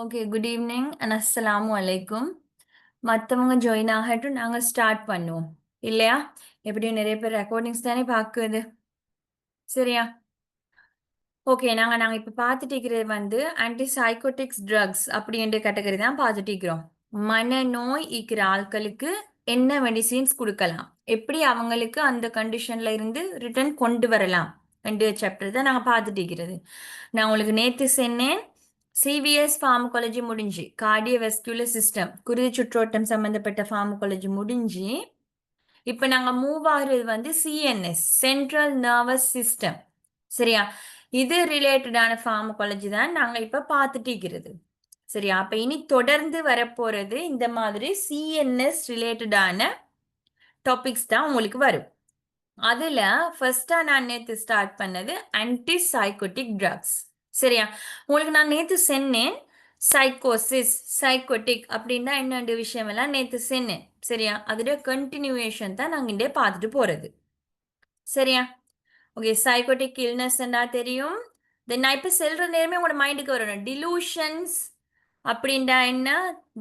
Okay. Good evening and அஸ்ஸலாமு அலைக்கும். மத்தவங்க ஜாயின் ஆகட்டும். நாங்க ஸ்டார்ட் பண்ணுவோம். இல்லையா? எப்படியும் நெறைய பேர் ரெக்கார்டிங்ஸ் தானே பாக்குது. சரியா? ஓகே. நாங்க இப்ப பாத்துட்டு இருக்கிறது வந்து ஆன்டிசைகோடிக்ஸ் ட்ரக்ஸ் அப்படின்ற கேட்டகரி தான் பாத்துட்டு இருக்கிறோம். மனநோய் இருக்கிற ஆட்களுக்கு என்ன மெடிசின்ஸ் குடுக்கலாம்? எப்படி அவங்களுக்கு அந்த கண்டிஷன்ல இருந்து ரிட்டர்ன் கொண்டு வரலாம்? 2 சாப்டர் தான் நாங்க பாத்துட்டு இருக்கிறது. நான் உங்களுக்கு நேத்து சொன்னேன், சிவிஎஸ் ஃபார்மகாலஜி முடிஞ்சு, கார்டியோவாஸ்குலர் சிஸ்டம், குருதி சுற்றோட்டம் சம்பந்தப்பட்ட ஃபார்மகாலஜி முடிஞ்சு, இப்ப நாங்க மூவ் ஆகுறது வந்து சிஎன்எஸ், சென்ட்ரல் நர்வஸ் சிஸ்டம். சரியா? இது ரிலேட்டடான ஃபார்மகாலஜி தான் நாங்க இப்ப பார்த்துட்டு இருக்கிறது. சரியா? அப்ப இனி தொடர்ந்து வரப்போறது இந்த மாதிரி சிஎன்எஸ் ரிலேட்டடான டாபிக்ஸ் தான் உங்களுக்கு வரும். அதுல ஃபர்ஸ்டா நான் நேத்து ஸ்டார்ட் பண்ணது ஆன்டிசைகோட்டிக் ட்ரக்ஸ். சரியா? உங்களுக்கு நான் நேத்து சொன்னேன், சைக்கோசிஸ், சைக்கோட்டிக் அப்படின்னா என்னென்ற விஷயம் எல்லாம் நேத்து சொன்னேன். சரியா? அதோட கண்டினியூவேஷன் தான் நாங்க இங்கே பார்த்துட்டு போறது. சரியா? ஓகே. சைக்கோட்டிக் இல்னஸ்ன்னா தெரியும். தென் நான் இப்ப சொல்ற நேரமே உங்களோட மைண்டுக்கு வரணும். டிலூஷன்ஸ் அப்படின்டா என்ன?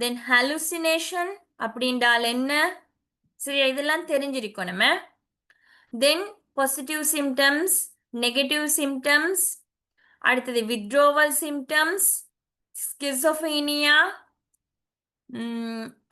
தென் ஹலுசினேஷன் அப்படின்றால் என்ன? சரியா? இதெல்லாம் தெரிஞ்சிருக்கும் நம்ம. தென் பாசிட்டிவ் சிம்டம்ஸ், நெகட்டிவ் சிம்டம்ஸ், அடுத்தது வித்ட்ரோவல் சிம்டம்ஸ், ஸ்கிசோஃபீனியா,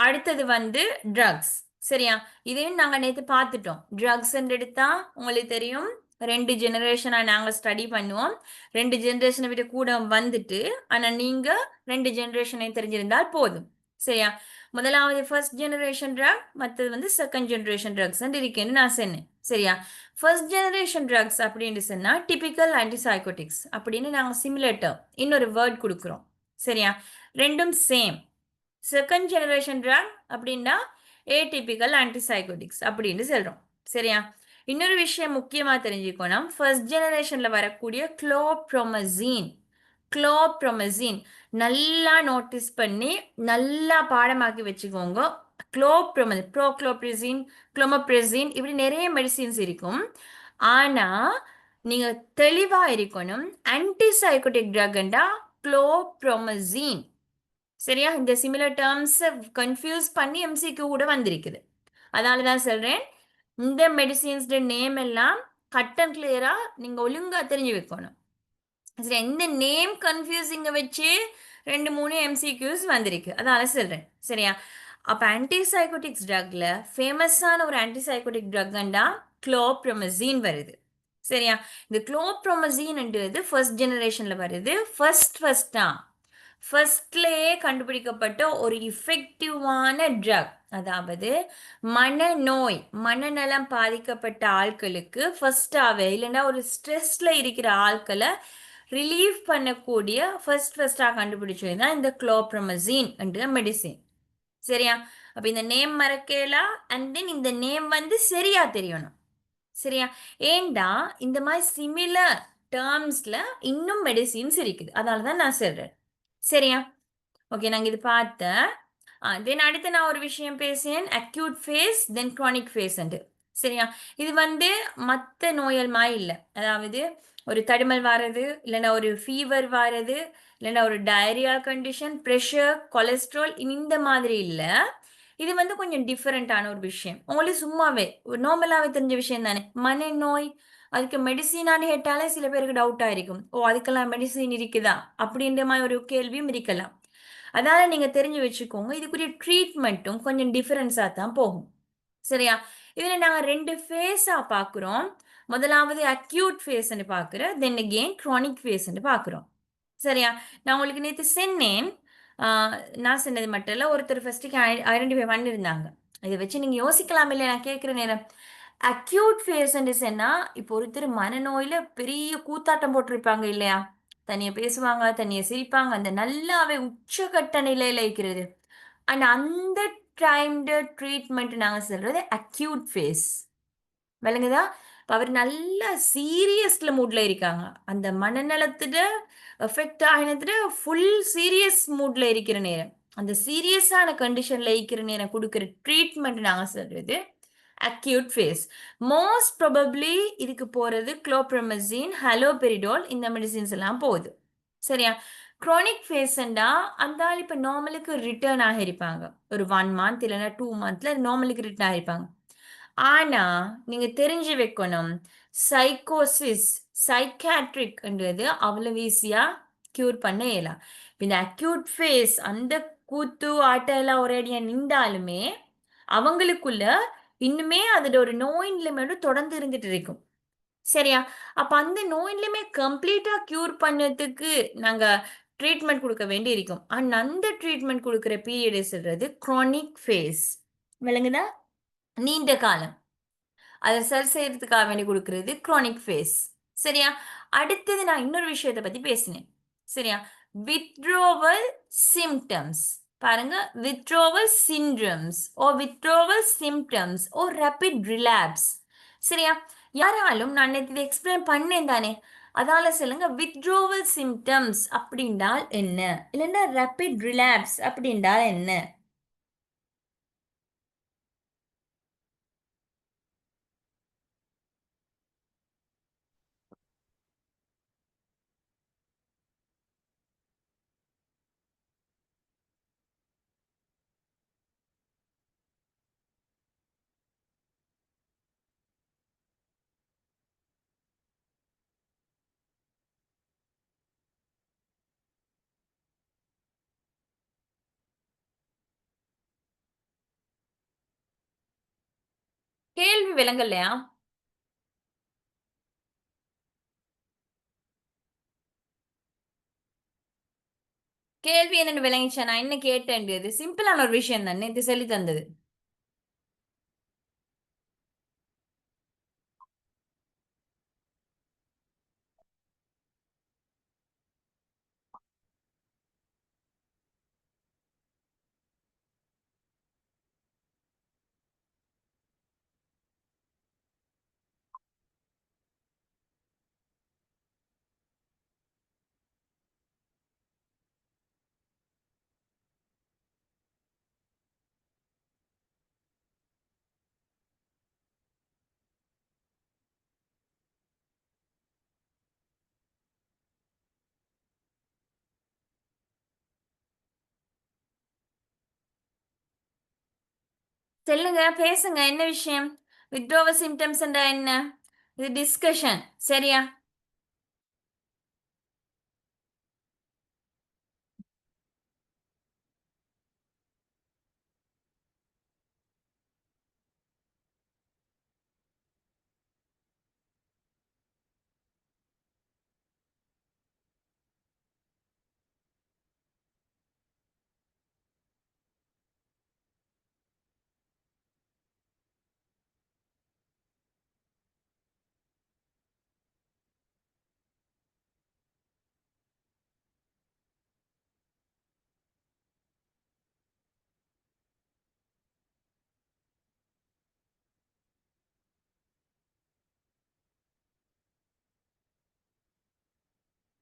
அடுத்தது வந்து ட்ரக்ஸ். சரியா? இதையும் நாங்க நேத்து பார்த்துட்டோம். ட்ரக்ஸ் எடுத்தா உங்களுக்கு தெரியும், 2 ஜெனரேஷனா நாங்க ஸ்டடி பண்ணுவோம். 2 ஜெனரேஷனை விட கூட வந்துட்டு, ஆனா நீங்க 2 ஜெனரேஷனையும் தெரிஞ்சிருந்தால் போதும். சரியா? முதலாவது ஃபர்ஸ்ட் ஜெனரேஷன் ட்ரக், மற்றது வந்து செகண்ட் ஜெனரேஷன் ட்ரக்ஸ் இருக்குன்னு நான் சொன்னேன். சரியா? ஃபர்ஸ்ட் ஜெனரேஷன் ட்ரக்ஸ் அப்படின்னு சொன்னா டிபிக்கல் ஆன்டிசைகோட்டிக்ஸ் அப்படின்னு நாங்க சிமுலேட்டர் இன்னொரு வேர்ட் கொடுக்குறோம். சரியா? ரெண்டும் சேம். செகண்ட் ஜெனரேஷன் ட்ரக் அப்படின்னா ஏடிபிக்கல் ஆன்டிசைகோட்டிக்ஸ் அப்படின்னு சொல்றோம். சரியா? இன்னொரு விஷயம் முக்கியமா தெரிஞ்சுக்கணும், ஃபர்ஸ்ட் ஜெனரேஷன்ல வரக்கூடிய குளோப்ரோமசின் நல்லா நோட்டீஸ் பண்ணி நல்லா பாடமாக்கி வச்சுக்கோங்க. ப்ரோக்ளோப்ரிசின், குளோமப்ரெசின் இப்படி நிறைய மெடிசின்ஸ் இருக்கும். ஆனா நீங்க தெளிவா இருக்கணும், ஆன்டிசைகோட்டிக் ட்ரக்ண்டா குளோப்ரோமசின். சரியா? இந்த சிமிலர் டேர்ம்ஸ் கன்ஃபியூஸ் பண்ணி எம்சிக்கு கூட வந்திருக்குது. அதனால தான் சொல்றேன், இந்த மெடிசின்ஸ் நேம் எல்லாம் கட் அண்ட் கிளியரா நீங்க ஒழுங்கா தெரிஞ்சு வைக்கணும். சரி, இந்த நேம் கன்ஃபியூசிங்க வச்சு 2, 3 எம்சிக்யூஸ் வந்திருக்கு. அதனால சொல்றேன். சரியா? அப்ப ஆன்டிசைகோட்டிக்ஸ் ட்ரக்ல ஃபேமஸான ஒரு ஆன்டிசைகோட்டிக் ட்ரக்ண்டா குளோப்ரோமசின் வருது. சரியா? இந்த குளோப்ரோமசின்ன்றது ஃபர்ஸ்ட் ஜெனரேஷன்ல வருது. ஃபர்ஸ்டா ஃபர்ஸ்ட்லயே கண்டுபிடிக்கப்பட்ட ஒரு இஃபெக்டிவான ட்ரக். அதாவது மனநோய், மனநலம் பாதிக்கப்பட்ட ஆட்களுக்கு ஃபர்ஸ்டாவே இல்லைன்னா ஒரு ஸ்ட்ரெஸ்ல இருக்கிற ஆட்களை ரிலீவ் பண்ணக்கூடிய ஃபர்ஸ்டா கண்டுபிடிச்சது தான் இந்த குளோப்ரோமசின் என்ற மெடிசின். சரியா? அப்ப இந்த நேம் மறக்கலாம். அண்ட் தென் இந்த நேம் வந்து சரியா தெரியணும். சரியா? ஏண்டா இந்த மாதிரி சிமிலர் டேர்ம்ஸ்ல இன்னும் மெடிசின்ஸ் இருக்குது. அதனால தான் நான் சொல்றேன். சரியா? ஓகே. நாங்க இது பார்த்தேன். தென் அடுத்து நான் ஒரு விஷயம் பேசினேன். அக்யூட் ஃபேஸ், தென் குரானிக் ஃபேஸ்ன்ட்டு. சரியா? இது வந்து மத்த நோய்கள் மாரி இல்ல. அதாவது ஒரு தடுமல் வாரது, இல்லன்னா ஒரு ஃபீவர் வாரது, இல்லன்னா ஒரு டயரியா கண்டிஷன், பிரஷர், கொலஸ்ட்ரால் இந்த மாதிரி இல்ல. இது வந்து கொஞ்சம் டிஃபரண்டான ஒரு விஷயம். உங்களுக்கு சும்மாவே ஒரு நார்மலாவே தெரிஞ்ச விஷயம் தானே. மனநோய், அதுக்கு மெடிசினான்னு கேட்டாலே சில பேருக்கு டவுட்டா இருக்கும். ஓ! அதுக்கெல்லாம் மெடிசின் இருக்குதா? அப்படின்ற மாரி ஒரு கேள்வியும் இருக்கலாம். அதனால நீங்க தெரிஞ்சு வச்சுக்கோங்க. இதுக்குரிய ட்ரீட்மெண்ட்டும் கொஞ்சம் டிஃபரன்ஸா தான் போகும். சரியா? இதுல நாங்க 2 ஃபேஸா பார்க்குறோம். முதலாவது அக்யூட் ஃபேஸ்ன்னு பார்க்குறோம். தென் அகெயின் குரானிக் ஃபேஸ்ன்னு பார்க்குறோம். சரியா? நான் உங்களுக்கு நேத்து சொன்னேன். ஆ நான் சொன்னது மட்டும் இல்ல. ஒருத்தர் ஃபர்ஸ்ட்டுக்கு ஐடென்டிஃபை பண்ணியிருந்தாங்க. இத வச்சு நீங்க யோசிக்கலாம் இல்லையா? நான் கேட்கிற நேரம். அக்யூட் ஃபேஸ்ன்னு சொன்னா, இப்போ ஒருத்தர் மனநோயில பெரிய கூத்தாட்டம் போட்டிருப்பாங்க இல்லையா? தனியா பேசுவாங்க, தனியா சிரிப்பாங்க. அந்த நல்லாவே உச்சகட்ட நிலையில இருக்கிறது. அண்ட் அந்த டைம்டு ட்ரீட்மெண்ட் நாங்க சொல்றது அக்யூட் ஃபேஸ். விளங்குதா? இப்ப அவரு நல்ல சீரியஸ்ல மூட்ல இருக்காங்க. அந்த மனநலத்தில எஃபெக்ட் ஆயினத்தில ஃபுல் சீரியஸ் மூட்ல இருக்கிற நேரம். அந்த சீரியஸான கண்டிஷன்ல இருக்கிற நேரம் குடுக்குற ட்ரீட்மெண்ட் நாங்க சொல்றது அக்யூட் ஃபேஸ். மோஸ்ட் ப்ராபப்ளி இதுக்கு போறது குளோப்ரோமசின், ஹலோபெரிடோல் இந்த மெடிசின்ஸ் எல்லாம் போகுது. சரியா? குரோனிக் ஃபேஸ்ண்டா அந்த ஆள் இப்ப நார்மலுக்கு ரிட்டர்ன் ஆகியிருப்பாங்க. ஒரு 1 மந்த் இல்லன்னா 2 மந்த்ல நார்மலுக்கு ரிட்டர்ன் ஆகியிருப்பாங்க. ஆனா, நீங்க தெரிஞ்சு வைக்கணும். சைக்கோசிஸ், சைக்கியாட்ரிக்ன்றது அவ்வளவு ஈஸியா க்யூர் பண்ண இயலா. இந்த அக்யூட் ஃபேஸ் அந்த கூத்து, ஆட்டம் எல்லாம் ஒரேடியா நின்றாலுமே, அவங்களுக்குள்ள இன்னுமே அதோட ஒரு நோய் நிலைமையோட தொடர்ந்து இருந்துட்டு இருக்கும். சரியா? அப்ப அந்த நோயிலுமே கம்ப்ளீட்டா க்யூர் பண்ணதுக்கு நாங்க ட்ரீட்மெண்ட் குடுக்க வேண்டி இருக்கும். அந்த ட்ரீட்மெண்ட் குடுக்குற பீரியட சொல்றது குரோனிக் ஃபேஸ். விளங்குதா? நீண்ட காலம். அத சரி செய்றதுக்காக வேண்டி குடுக்குறது குரோனிக் ஃபேஸ். சரியா? அடுத்தது நான் இன்னொரு விஷயத்த பத்தி பேசினேன். சரியா? Withdrawal symptoms. பாருங்க. Withdrawal syndromes withdrawal symptoms rapid relapse. சரியா? யாராலும் நான் நேத்து இத எக்ஸ்பிளைன் பண்ணேன் தானே! அதால சொல்லுங்க வித்ட்ரோவல் சிம்ப்டம்ஸ் அப்படின்றால் என்ன? இல்லன்னா ராபிட் ரிலாப்ஸ் அப்படின்றால் என்ன? கேள்வி விளங்கலையா? கேள்வி என்னன்னு விளங்கிச்சா? நான் என்ன கேட்டேன்றது? சிம்பிளான ஒரு விஷயம் தான். நேத்து சொல்லி தந்தது. சொல்லுங்க, பேசுங்க. என்ன விஷயம்? வித்ட்ராவல் சிம்ப்டம்ஸ் என்றா என்ன? இது டிஸ்கஷன். சரியா?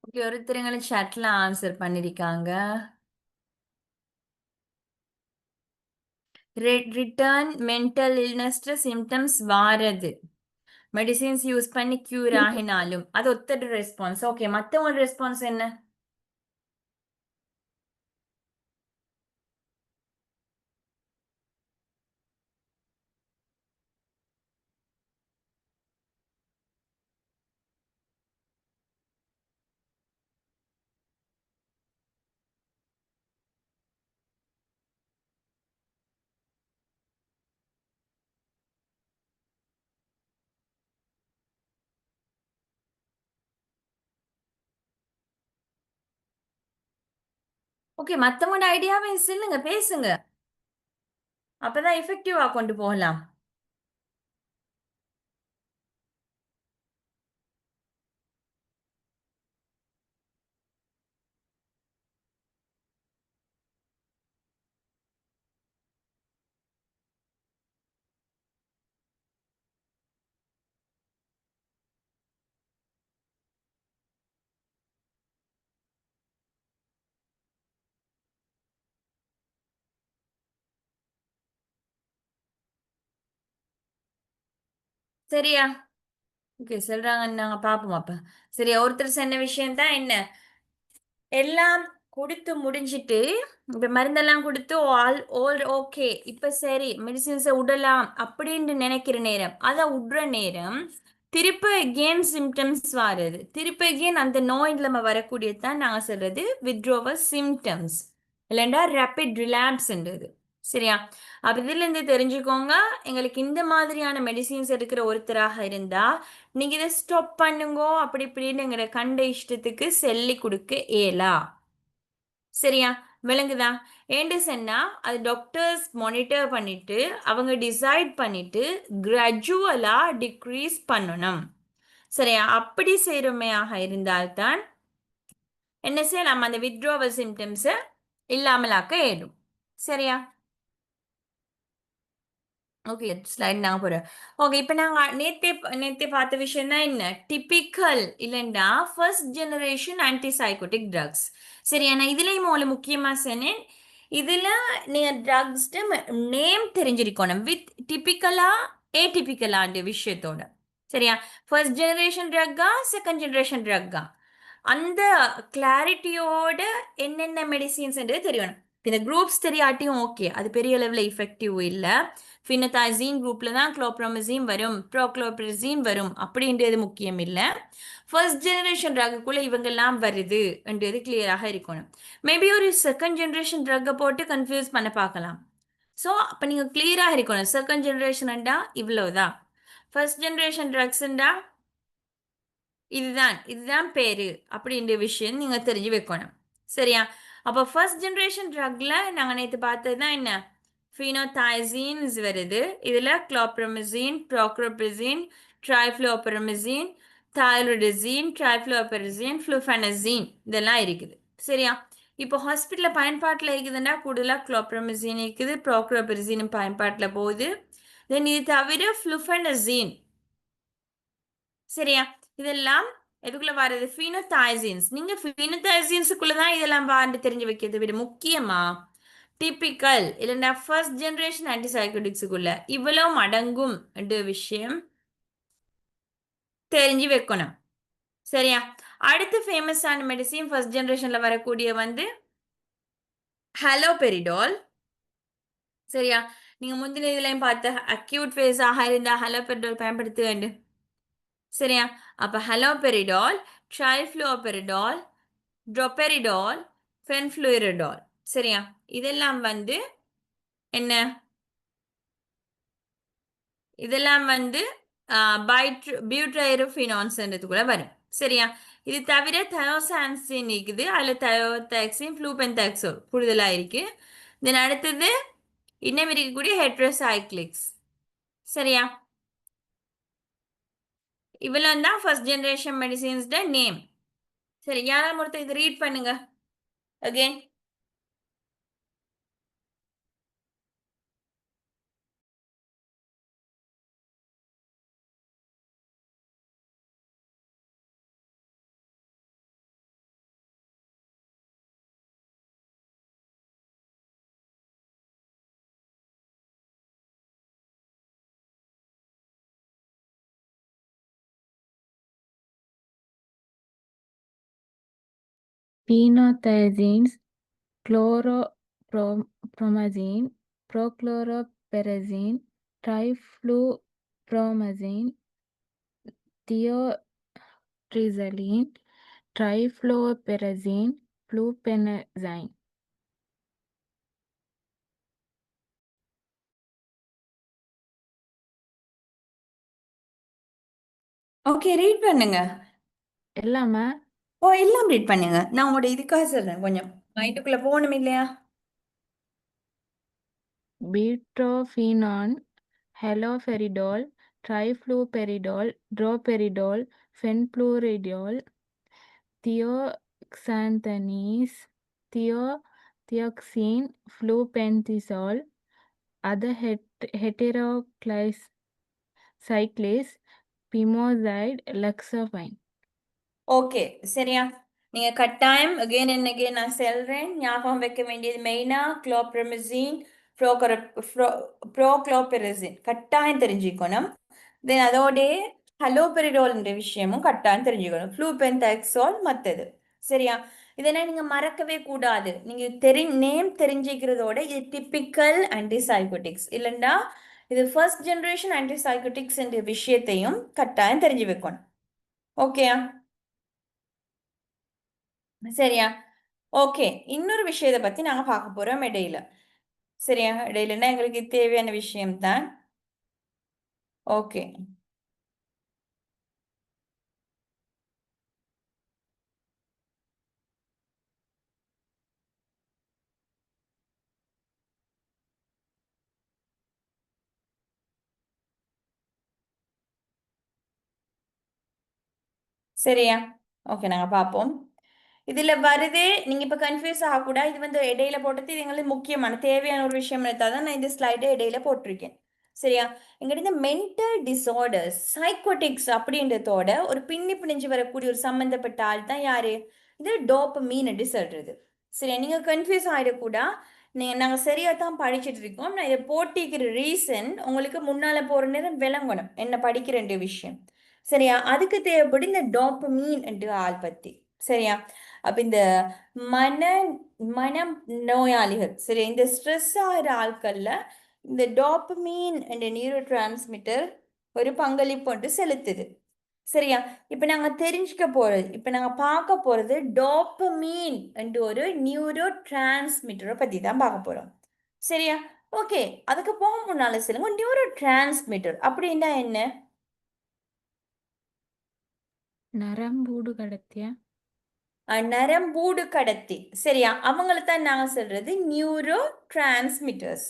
ஓகே. ஒருத்தருங்கள சாட்ல ஆன்சர் பண்ணிருக்காங்க. ரிட்டர்ன் மென்டல் இல்னஸ்ட சிம்ப்டம்ஸ் வாரது. மெடிசின்ஸ் யூஸ் பண்ணி கியூர் ஆகினாலும். அது ஒத்தர் ரெஸ்பான்ஸ். ஓகே. மத்தவங்களோட ரெஸ்பான்ஸ் என்ன? ஓகே. மத்தவங்களோட ஐடியாவையும் சொல்லுங்க. பேசுங்க. அப்பதான் எஃபெக்டிவா கொண்டு போகலாம். சரியா? ஓகே. சொல்றாங்கன்னு நாங்க பாப்போம் அப்ப. சரியா? ஒருத்தர் சொன்ன விஷயம் தான் என்ன? எல்லாம் கொடுத்து முடிஞ்சிட்டு இப்ப மருந்தெல்லாம் கொடுத்து ஆல் ஆல் ஓகே இப்ப சரி மெடிசின்ஸை விடலாம் அப்படின்னு நினைக்கிற நேரம் அதை விடுற நேரம் திருப்ப எகெயின் சிம்டம்ஸ் வருது திருப்ப எகெயின் அந்த நோய் நம்ம வரக்கூடியதான் நாங்க சொல்றது வித்ட்ரோவல் சிம்டம்ஸ் இல்லைண்டா ரேபிட் ரிலாப்ஸ்ன்றது. சரியா? அப்ப இதுல இருந்து தெரிஞ்சுக்கோங்க, எங்களுக்கு இந்த மாதிரியான மெடிசின்ஸ் எடுக்கிற ஒருத்தராக இருந்தா நீங்க இதை ஸ்டாப் பண்ணுங்கோ அப்படி இப்படின்னுங்கிற கண்ட இஷ்டத்துக்கு சொல்லி கொடுக்க இயலா. சரியா? விளங்குதா? ஏண்டு சொன்னா அது டாக்டர்ஸ் மானிட்டர் பண்ணிட்டு அவங்க டிசைட் பண்ணிட்டு கிராஜுவலா டிக்ரீஸ் பண்ணணும். சரியா? அப்படி செய்யறமையாக இருந்தால்தான் என்ன செய்யலாம், அந்த வித்ட்ரோவல் சிம்டம்ஸை இல்லாமலாக்க ஏடும். சரியா? ஓகே, ஸ்லைட் நாங்க போறோம். ஓகே, இப்போ நாங்க நேத்தே நேத்தே பார்த்த விஷயம் தான் என்ன டிபிக்கல் இல்லைண்டா ஃபர்ஸ்ட் ஜெனரேஷன் ஆன்டிசைகோட்டிக் ட்ரக்ஸ். சரியா? நான் இதுலயும் ஒரு முக்கியமா சொன்னேன், இதுல நீங்க ட்ரக்ஸ் நேம் தெரிஞ்சிருக்கணும் வித் டிபிக்கலா ஏடிபிக்கலான்ற விஷயத்தோட. சரியா? ஃபர்ஸ்ட் ஜெனரேஷன் ட்ரக்கா செகண்ட் ஜெனரேஷன் ட்ரக்கா அந்த கிளாரிட்டியோட என்னென்ன மெடிசின்ஸ் தெரியணும். இந்த குரூப்ஸ் தெரியாட்டியும் ஓகே, அது பெரிய லெவலில் எஃபெக்டிவ் இல்லை. ஃபினதாசின் குரூப்ல தான் குளோப்ரமசின் வரும், ப்ரோக்ளோப்ரசின் வரும் அப்படின்றது முக்கியம் இல்லை. ஃபர்ஸ்ட் ஜெனரேஷன் ட்ரக்குள்ள இவங்கெல்லாம் வருது என்றது கிளியராக இருக்கணும். மேபி ஒரு செகண்ட் ஜெனரேஷன் ட்ரக்கை போட்டு கன்ஃபியூஸ் பண்ண பார்க்கலாம். ஸோ அப்போ நீங்கள் கிளியராக இருக்கணும், செகண்ட் ஜெனரேஷன்டா இவ்வளவுதான், ஃபர்ஸ்ட் ஜெனரேஷன் ட்ரக்ஸ்ண்டா இதுதான் இதுதான் பேரு அப்படின்ற விஷயம் நீங்க தெரிஞ்சு வைக்கணும். சரியா? அப்போ ஃபர்ஸ்ட் ஜெனரேஷன் ட்ரக்ல நாங்க நேற்று பார்த்தது தான் என்ன ஃபினோதைசின்ஸ் வருது. இதுல குளோப்ரமசின், ப்ரோக்ரோப்ரசின், ட்ரைஃப்ளோபரமசின், தைரோடிசின், ட்ரைஃப்ளோபரசின், ஃப்ளூஃபனசின் இதெல்லாம் இருக்குது. சரியா? இப்போ ஹாஸ்பிட்டலில் பயன்பாட்டில் இருக்குதுன்னா கூடுதலாக குளோப்ரமசின் இருக்குது, ப்ரோக்ரோபரசின் பயன்பாட்டில் போகுது. தென் இது தவிர ஃப்ளூஃபனசின். சரியா? இதெல்லாம் எதுக்குள்ள வர்றது ஃபினோதைசின்ஸ். நீங்க ஃபினோதைசின்ஸுக்குள்ள தான் இதெல்லாம் வாண்டு தெரிஞ்சு வைக்கிறது விட முக்கியமா டிபிக்கல் இல்லைன்னா ஃபர்ஸ்ட் ஜெனரேஷன் ஆன்டிசைகோட்டிக்ஸுக்குள்ள இவ்வளவு அடங்கும் என்ற விஷயம் தெரிஞ்சு வைக்கணும். சரியா? அடுத்து ஃபேமஸான மெடிசின் ஃபர்ஸ்ட் ஜெனரேஷன்ல வரக்கூடிய ஹலோபெரிடால். சரியா? நீங்க முந்தின இதுலயும் பார்த்த அக்யூட் ஃபேஸ் ஆக இருந்தா ஹலோபெரிடால் பயன்படுத்த வேண்டும். சரியா? அப்ப ஹலோபெரிடால், ட்ரைஃப்ளூபெரிடால், ட்ரோபெரிடால், ஃபென்ஃப்ளூரிடால். சரியா? இதெல்லாம் என்ன இதெல்லாம் பியூட்ரைரோஃபினான்ஸ்ன்றதுக்குள்ள வரும். சரியா? இது தவிர தயோசான்சின் இருக்குது, அதுல தயோதாக்சின், ஃப்ளூபென்தாக்சோல் கூடுதலா இருக்கு. தென் அடுத்தது இன்னும் இருக்கக்கூடிய ஹெட்ரோசைக்ளிக்ஸ். சரியா? இவ்வளவு தான் ஃபர்ஸ்ட் ஜெனரேஷன் மெடிசின்ஸ் நேம். சரி, யாராவது ஒருத்தர் இதை ரீட் பண்ணுங்க again. Phenothiazines, chloropromazine, prochlorperazine, triflupromazine, thiotriazine, trifluoperazine, fluphenazine. Okay, read பண்ணுங்க. எல்லாமே ஓ, எல்லாம் ரீட் பண்ணுங்க. நான் உங்களோட இதுக்காக சொல்றேன், கொஞ்சம் மைண்டுக்குள்ள போகணும் இல்லையா? butyrophenone, haloperidol, trifluperidol, droperidol, fenfluridol, thioxanthines, thioxine, flupentazole, other heterocyclase, pimozide, lexapine. Okay, சரியா? நீங்க கட்டாயம் அகைன் அண்ட் அகைன் நான் சொல்றேன், ஞாபகம் வைக்க வேண்டியது மெயினா குளோப்ரமசின், ப்ரோக்ளோபெரசின் கட்டாயம் தெரிஞ்சுக்கணும். தென் அதோட ஹலோபெரிடோல் என்ற விஷயமும் கட்டாயம் தெரிஞ்சுக்கணும், ஃப்ளூபென்தாக்சோல் மற்றது. சரியா? இதெல்லாம் நீங்க மறக்கவே கூடாது. நீங்க நேம் தெரிஞ்சுக்கிறதோட இது டிப்பிக்கல் ஆன்டிசைகோட்டிக்ஸ் இல்லைண்டா இது ஃபர்ஸ்ட் ஜெனரேஷன் ஆன்டிசைகோட்டிக்ஸ் என்ற விஷயத்தையும் கட்டாயம் தெரிஞ்சு வைக்கணும். ஓகேயா? சரியா? ஓகே, இன்னொரு விஷயத்தை பத்தி நாங்க பார்க்க போறோம் இடையில. சரியா? இடையிலன்னா எங்களுக்கு தேவையான விஷயம்தான். ஓகே, சரியா? ஓகே, நாங்க பார்ப்போம். இதுல வருது, நீங்க இப்ப கன்ஃபியூஸ் ஆகக்கூடாது. இது வந்து இடையில போட்டது இது எங்களுக்கு முக்கியமான தேவையான ஒரு விஷயம் தான் நான் இந்த ஸ்லைடை இடையில போட்டிருக்கேன். சரியா? எங்கிட்ட இந்த மென்டல் டிசார்டர்ஸ் சைக்கோட்டிக்ஸ் அப்படின்றதோட ஒரு பின்னி பிணைஞ்சு வரக்கூடிய ஒரு சம்பந்தப்பட்ட ஆள் தான் யாரு? இது டோப்பமீன் என்று சொல்றது. சரியா? நீங்க கன்ஃபியூஸ் ஆயிடக்கூடா. நாங்க சரியா தான் படிச்சுட்டு இருக்கோம். நான் இதை போட்டிக்கிற ரீசன் உங்களுக்கு முன்னால போற நேரம் விளங்கணும் என்ன படிக்கிற விஷயம். சரியா? அதுக்கு தேவைப்படும் இந்த டோப்பமீன் என்று ஆள் பத்தி. சரியா? அப்ப இந்த மன மனம் நோயாளிகள் சரி இந்த ஸ்ட்ரெஸ் ஆகிற ஆட்கள்ல இந்த டாப்பமீன் என்ற நியூரோ டிரான்ஸ்மிட்டர் ஒரு பங்களிப்பு ஒன்று செலுத்துது. சரியா? இப்ப நாங்க தெரிஞ்சுக்க போறது இப்ப நாங்க பார்க்க போறது டாப்பமீன் என்ற ஒரு நியூரோ டிரான்ஸ்மிட்டரை பத்தி தான் பார்க்க போறோம். சரியா? ஓகே, அதுக்கு போக முன்னால சொல்லுங்க நியூரோ டிரான்ஸ்மிட்டர் அப்படின்னா என்ன? நரம்பூடு கடத்திய நரம்பூடு கடத்தி. சரியா? அவங்கள தான் நாங்க சொல்றது நியூரோ டிரான்ஸ்மிட்டர்ஸ்.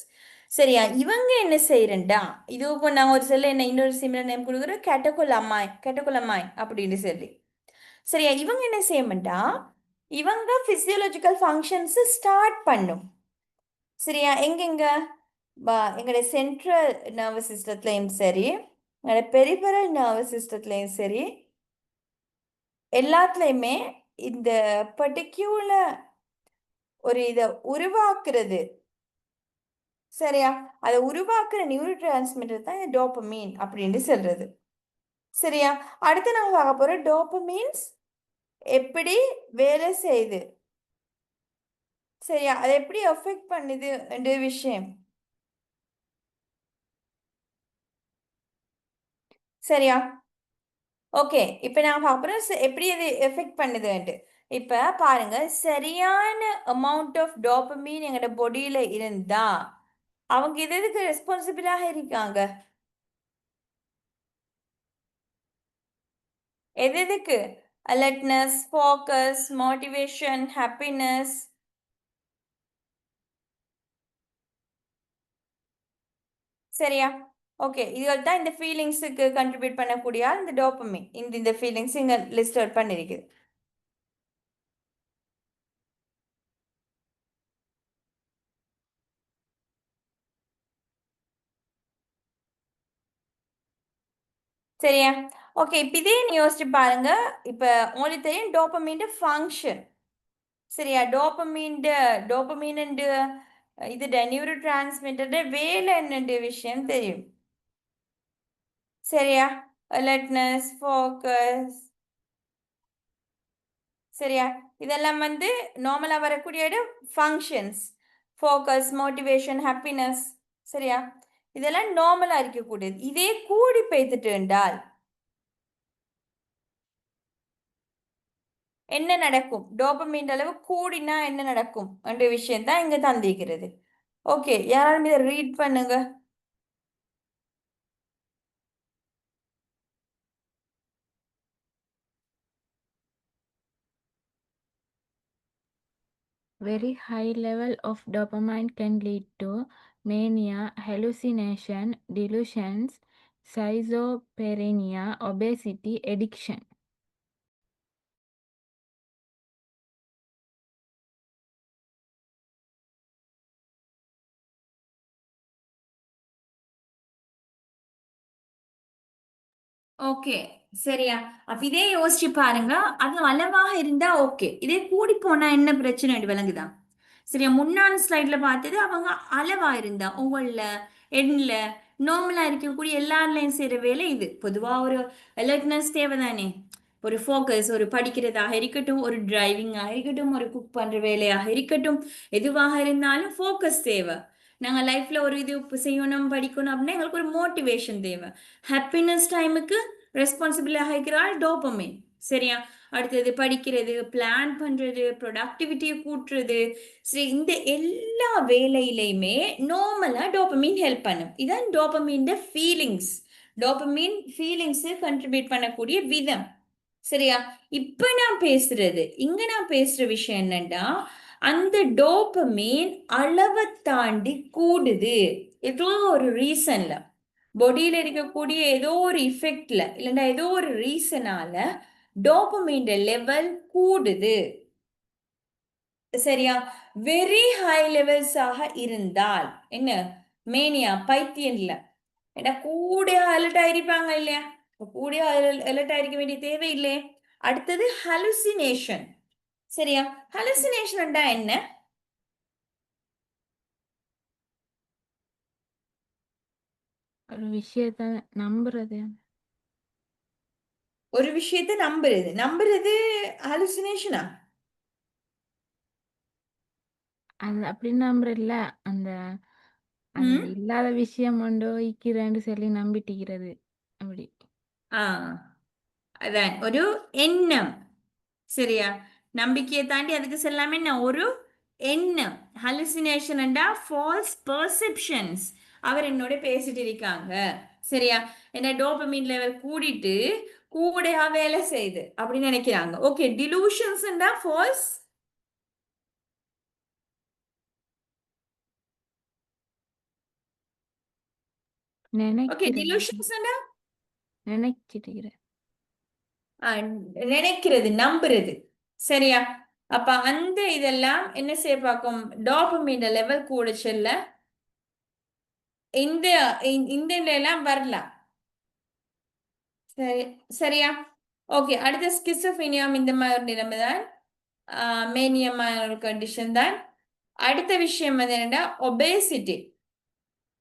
சரியா? இவங்க என்ன செய்யறா இது இப்போ நாங்க ஒரு சொல்ல என்ன இன்னொரு சிமிலர் நேம் கொடுக்குறோம் கேட்டகுலமாய் அப்படின்னு சொல்லி. சரியா? இவங்க என்ன செய்யமாட்டா இவங்க பிசியோலஜிக்கல் ஃபங்க்ஷன்ஸ் ஸ்டார்ட் பண்ணும். சரியா? எங்கெங்க எங்களுடைய சென்ட்ரல் நர்வஸ் சிஸ்டத்துலையும் சரி எங்களுடைய பெரிபரல் நர்வஸ் சிஸ்டத்துலையும் சரி எல்லாத்துலயுமே இந்த பர்டிகுலர் ஒரு இதை உருவாக்குறது. சரியா? அதை உருவாக்குற நியூரோ டிரான்ஸ்மிட்டர் தான் இந்த டோப்பமீன் அப்படின்னு சொல்றது. சரியா? அடுத்து நாங்க பார்க்க போறோம் டோப்பமீன்ஸ் எப்படி வேலை செய்யுது. சரியா? அதை எப்படி எஃபெக்ட் பண்ணுது என்ற விஷயம். சரியா? ஓகே, இப்போ நான் பார்க்க போறோம் எப்படி அது எஃபெக்ட் பண்ணுதுன்ட்டு. இப்ப பாருங்க, சரியான அமௌண்ட் ஆஃப் டோப்பமீன் எங்களோட பொடியில இருந்தா அவங்க எதுக்கு ரெஸ்பான்சிபிளாக இருக்காங்க? எதுக்கு? Alertness, focus, motivation, happiness. சரியா? ஓகே, இதுகள் தான் இந்த ஃபீலிங்ஸுக்கு கண்ட்ரிபியூட் பண்ணக்கூடிய ஆள் இந்த டோப்பமின். இந்த ஃபீலிங்ஸ் இங்க லிஸ்ட் அவுட் பண்ணிருக்குது. சரியா? ஓகே, இப்போ இதே நீ யோசிச்சு பாருங்க. இப்போ உங்களுக்கு தெரியும் டோப்பமீன் ஃபங்க்ஷன். சரியா? டோப்பமீன் இது நியூரோ டிரான்ஸ்மிட்டர் வேலை என்னன்ற விஷயம் தெரியும். சரியா? Alertness, focus. சரியா? இதெல்லாம் வந்து நார்மலாக வரக்கூடிய ஃபங்க்ஷன்ஸ். Focus, motivation, happiness. சரியா? இதெல்லாம் நார்மலாக இருக்கக்கூடியது. இதே கூடி பெய்த்துட்டு என்றால் என்ன நடக்கும்? டோபமைன் அளவு கூடினா என்ன நடக்கும் என்ற விஷயம் தான் இங்க தந்திருக்கிறது. ஓகே, யாராலும் இதை ரீட் பண்ணுங்க. very high level of dopamine can lead to mania, hallucination, delusions, schizophrenia, obesity, addiction. Okay, சரியா? அப்ப இதே யோசிச்சு பாருங்க. அது அளவாக இருந்தா ஓகே, இதே கூடி போனா என்ன பிரச்சனை விளங்குதா? சரியா? முன்னாள் ஸ்லைட்ல பார்த்தது அவங்க அளவா இருந்தா ஒவ்வொருல எண்ணில் நார்மலா இருக்கக்கூடிய எல்லாருலையும் செய்யற வேலை இது. பொதுவா ஒரு அலர்ட்னஸ் தேவைதானே. ஒரு ஃபோக்கஸ், ஒரு படிக்கிறதாக இருக்கட்டும், ஒரு டிரைவிங்காக இருக்கட்டும், ஒரு குக் பண்ற வேலையாக இருக்கட்டும், எதுவாக இருந்தாலும் ஃபோக்கஸ் தேவை. நாங்க லைஃப்ல ஒரு இது இப்ப செய்யணும் படிக்கணும் அப்படின்னா எங்களுக்கு ஒரு மோட்டிவேஷன் தேவை. ஹாப்பினஸ் டைமுக்கு ரெஸ்பான்சிபிளாக இருக்கிறாள் டோபமைன். சரியா? அடுத்தது படிக்கிறது, பிளான் பண்றது, ப்ரொடக்டிவிட்டியை கூட்டுறது, சரி இந்த எல்லா வேலையிலையுமே நார்மலா டோபமைன் ஹெல்ப் பண்ணும். இதான் dopamine feelings. Dopamine feelings contribute பண்ணக்கூடிய விதம். சரியா? இப்ப நான் பேசுற விஷயம் என்னன்னா, அந்த டோபமைன் அளவை தாண்டி கூடுது. ஏதோ ஒரு ரீசன்ல, பாடியில இருக்கக்கூடிய ஏதோ ஒரு இஃபெக்ட்ல, இல்லைன்னா ஏதோ ஒரு ரீசனால டோபமைன் லெவல் கூடுது. சரியா? வெரி ஹை லெவல்ஸ் ஆக இருந்தால் என்ன, மேனியா பைத்தியம் இல்ல, ஏன்னா கூட அலர்ட் ஆயிருப்பாங்க இல்லையா? கூட அலர்ட் ஆயிருக்க வேண்டிய தேவையில்லை. அடுத்தது ஹலுசினேஷன். சரியா? ஹலுசினேஷன் என்ன? ஒரு விஷயத்த நம்புறது. ஒரு விஷயத்தை நம்புறது. நம்புறது ஹலுசினேஷனா? அது அப்படின்னு நம்புறதில்ல. அந்த அந்த ம். இல்லாத விஷயம் உண்டோ இக்கிறேன்னு சொல்லி நம்பிட்டிக்கிறது. அப்படி. ஆ, அதான் ஒரு எண்ணம். சரியா? நம்பிக்கையை தாண்டி அதுக்கு செல்லாம என்ன ஒரு எண்ணம். ஹலுசினேஷன்டா ஃபால்ஸ் பெர்செப்ஷன்ஸ். அவர் என்னோட பேசிட்டு இருக்காங்க. சரியா? என்ன டோபமின் லெவல் கூடிட்டு கூடையா வேலை செய்யுது அப்படின்னு நினைக்கிறாங்க. Okay, டிலூஷன்ஸ்டா falls. ஓகே, நினைக்கிறது. டிலூஷன்ஸ்டா நினைச்சிட்டுக்கிறேன். நினைக்கிறது, நம்புறது. சரியா? அப்ப அந்த இதெல்லாம் என்ன செய்ய பார்க்கும், டோபமின் லெவல் கூட செல்ல இந்த இந்த எல்லாம் வரலாம். சரி, சரியா? ஓகே, அடுத்த ஸ்கிசோஃபீனியாம் இந்த மாதிரி நிலைமை தான். மேனியமான ஒரு கண்டிஷன் தான். அடுத்த விஷயம் வந்து என்னன்னா ஒபேசிட்டி.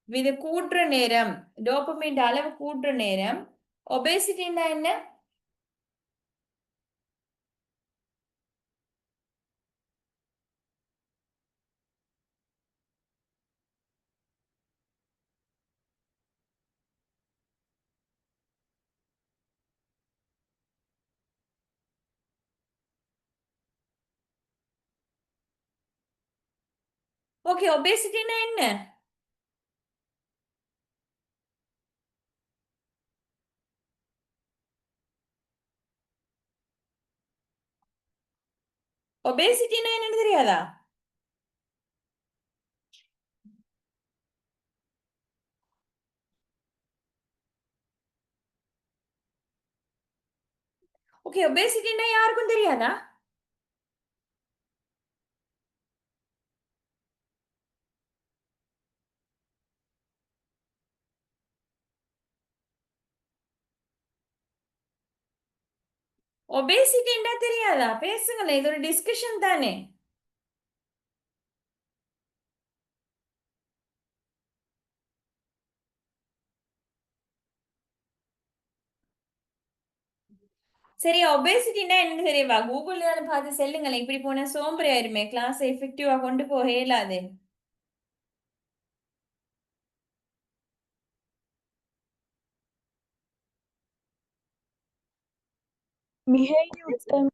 இது கூட்டுற நேரம், டோபமைன் அளவு கூட்டுற நேரம். ஒபேசிட்டின்னா என்ன? ஓகே, ஒபேசிட்டின்னா என்ன? ஒபேசிட்டின்னா என்னன்னு தெரியாதா? ஓகே, ஒபேசிட்டின்னா யாருக்கும் தெரியாதா? ஒபேசிட்டின்னா தெரியாதா? பேசுங்களேன், இது ஒரு டிஸ்கஷன் தானே. சரி, ஒபேசிட்டின்னா என்ன தெரியவா? கூகுள்ல பார்த்து செல்லுங்களேன். இப்படி போனா சோம்பேறி ஆயிருமே, கிளாஸ் எஃபெக்டிவா கொண்டு போக இயலாது. மிகையூட்டம்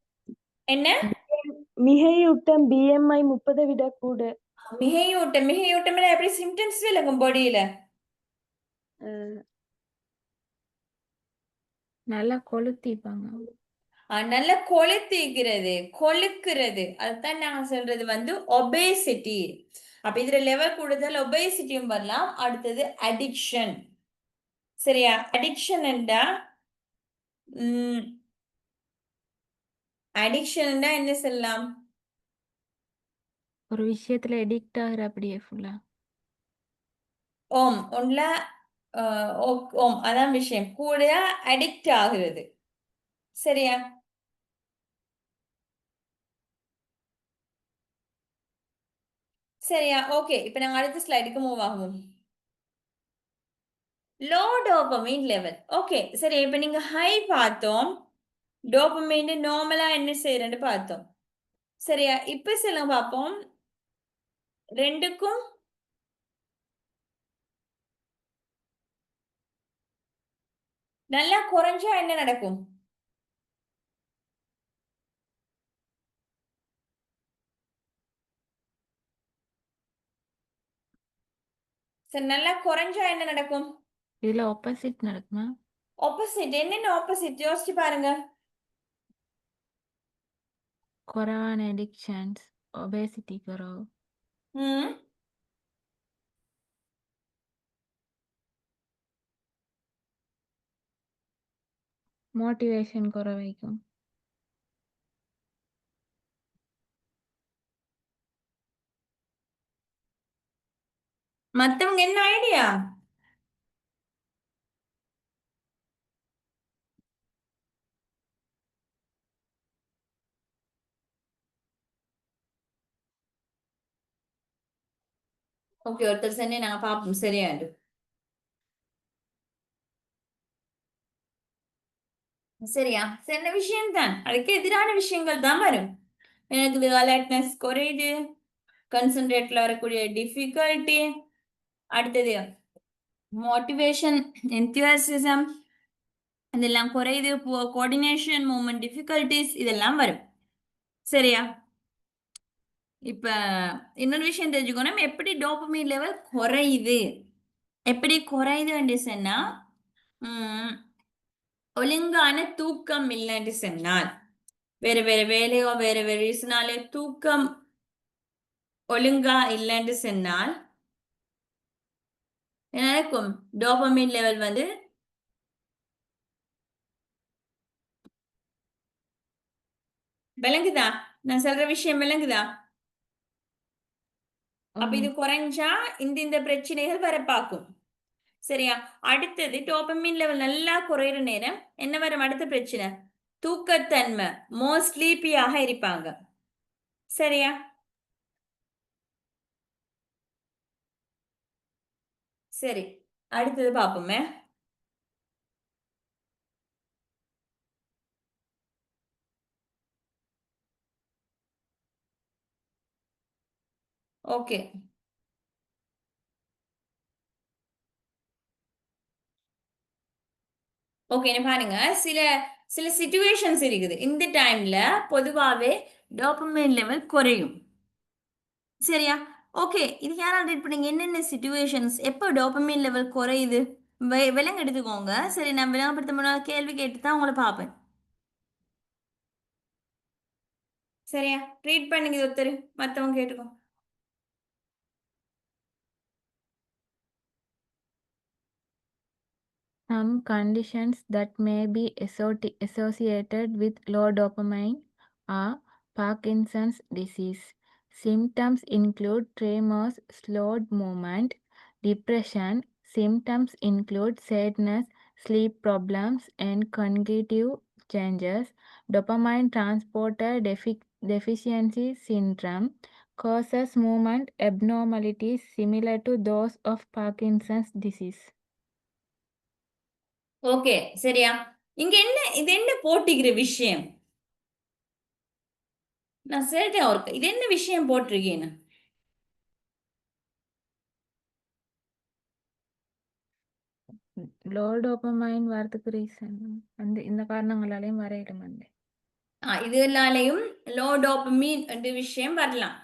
என்ன? மிகையூட்டம் BMI 30 விட கூட. மிகையூட்டம். மிகையூட்டம் எப்படி சிம்டம்ஸ் விளங்கும் பாடியில? நல்லா கொளுத்திப்பாங்க. நல்ல கொளுத்திக்கிறது, கொழுக்கிறது, அதுதான் நாங்க சொல்றது வந்து ஒபேசிட்டி. அப்ப இதுல லெவல் கூடுதல் ஒபேசிட்டியும் வரலாம். அடுத்தது அடிக்ஷன். சரியா? அடிக்ஷன் என்றா அடிக்ஷன் என்ன சொல்லலாம்? ஒரு விஷயத்துல எடிக்ட் ஆகுற அப்படியே ஃபுல்லா. ஓம் ஒன்ல ஓம் அதான் விஷயம். கூட அடிக்ட் ஆகுறது. சரியா? சரியா? ஓகே, இப்ப நாங்க அடுத்த ஸ்லைடுக்கு மூவ் ஆகும். Low dopamine level. ஓகே, சரி, இப்ப நீங்க ஹை பார்த்தோம். டோபமைன் நார்மலா என்ன செய்யறேன்னு பார்த்தோம். சரியா, இப்ப சில பார்ப்போம். ரெண்டுக்கும் நல்லா குறைஞ்சா என்ன நடக்கும்? சரி, நல்லா குறைஞ்சா என்ன நடக்கும்? இதுல ஆப்போசிட் நடக்குமா? ஆப்போசிட். என்னென்ன ஆப்போசிட் யோசிச்சு பாருங்க. குறைவான அடிக்ஷன்ஸ், ஒபேசிட்டி குறவு, ம் மோட்டிவேஷன் குறைவைக்கும். மத்தவங்க என்ன ஐடியா? ஓகே, ஒருத்தர் சொன்னே நாங்க பார்ப்போம். சரியாண்டு. சரியா, சின்ன விஷயம் தான், அதுக்கு எதிரான விஷயங்கள் தான் வரும். எனக்கு அலர்ட்னஸ் குறையுது, கன்சென்ட்ரேட்ல வரக்கூடிய டிஃபிகல்ட்டி, அடுத்தது மோட்டிவேஷன், என்தியூசிசம் இதெல்லாம் குறையுது, கோஆர்டினேஷன், மூமெண்ட் டிஃபிகல்டிஸ் இதெல்லாம் வரும். சரியா, இப்ப இன்னொரு விஷயம் தெரிஞ்சுக்கணும், எப்படி டோபமைன் லெவல் குறையுது. எப்படி குறையுதுன்னு சொன்னா, ஒழுங்கான தூக்கம் இல்லைன்னு சொன்னால், வேற வேற வேலையோ வேற வேற ரீசனாலே தூக்கம் ஒழுங்கா இல்லைன்னு சொன்னால் என்ன நடக்கும்? டோபமைன் லெவல் வந்து விளங்குதா? நான் சொல்ற விஷயம் விளங்குதா? அப்ப இது குறைஞ்சா இந்த பிரச்சனைகள் வர பார்க்கும். சரியா, அடுத்தது டோபமைன் லெவல் நல்லா குறையிற நேரம் என்ன வரும்? அடுத்த பிரச்சனை தூக்கத்தன்மை, மோர் ஸ்லீப்பியாக இருப்பாங்க. சரியா, சரி, அடுத்தது பார்ப்போமே. ஓகே, ஓகே பாருங்க, சில சில சிச்சுவேஷன்ஸ் இருக்குது. இந்த டைம்ல பொதுவாவே டோபமைன் லெவல் குறையும். சரியா, ஓகே, இது யாராவது ரீட் பண்ணீங்க? என்னென்ன சிச்சுவேஷன்ஸ் எப்போ டோபமைன் லெவல் குறையுது? விலங்கு எடுத்துக்கோங்க. சரி, நான் விளங்கப்படுத்த முன்னாடி கேள்வி கேட்டு தான் உங்களை பார்ப்பேன். சரியா, ரீட் பண்ணுங்க ஒருத்தர், மற்றவங்க கேட்டுக்கோ. Some conditions that may be associated with low dopamine are Parkinson's disease. Symptoms include tremors, slowed movement, depression. Symptoms include sadness, sleep problems, and cognitive changes. Dopamine transporter deficiency syndrome causes movement abnormalities similar to those of Parkinson's disease. Okay, சரியா, இங்க என்ன இது என்ன போட்டிக்கிற விஷயம்? நான் சொல்லிட்டேன் அவருக்கு, இது என்ன விஷயம் போட்டிருக்கேன்னு. லோ டோபமைன் வரதுக்கு ரீசன் இந்த காரணங்களாலையும் வரையிடும் வந்து. இதனாலையும் லோ டோபமைன் என்ற விஷயம் வரலாம்.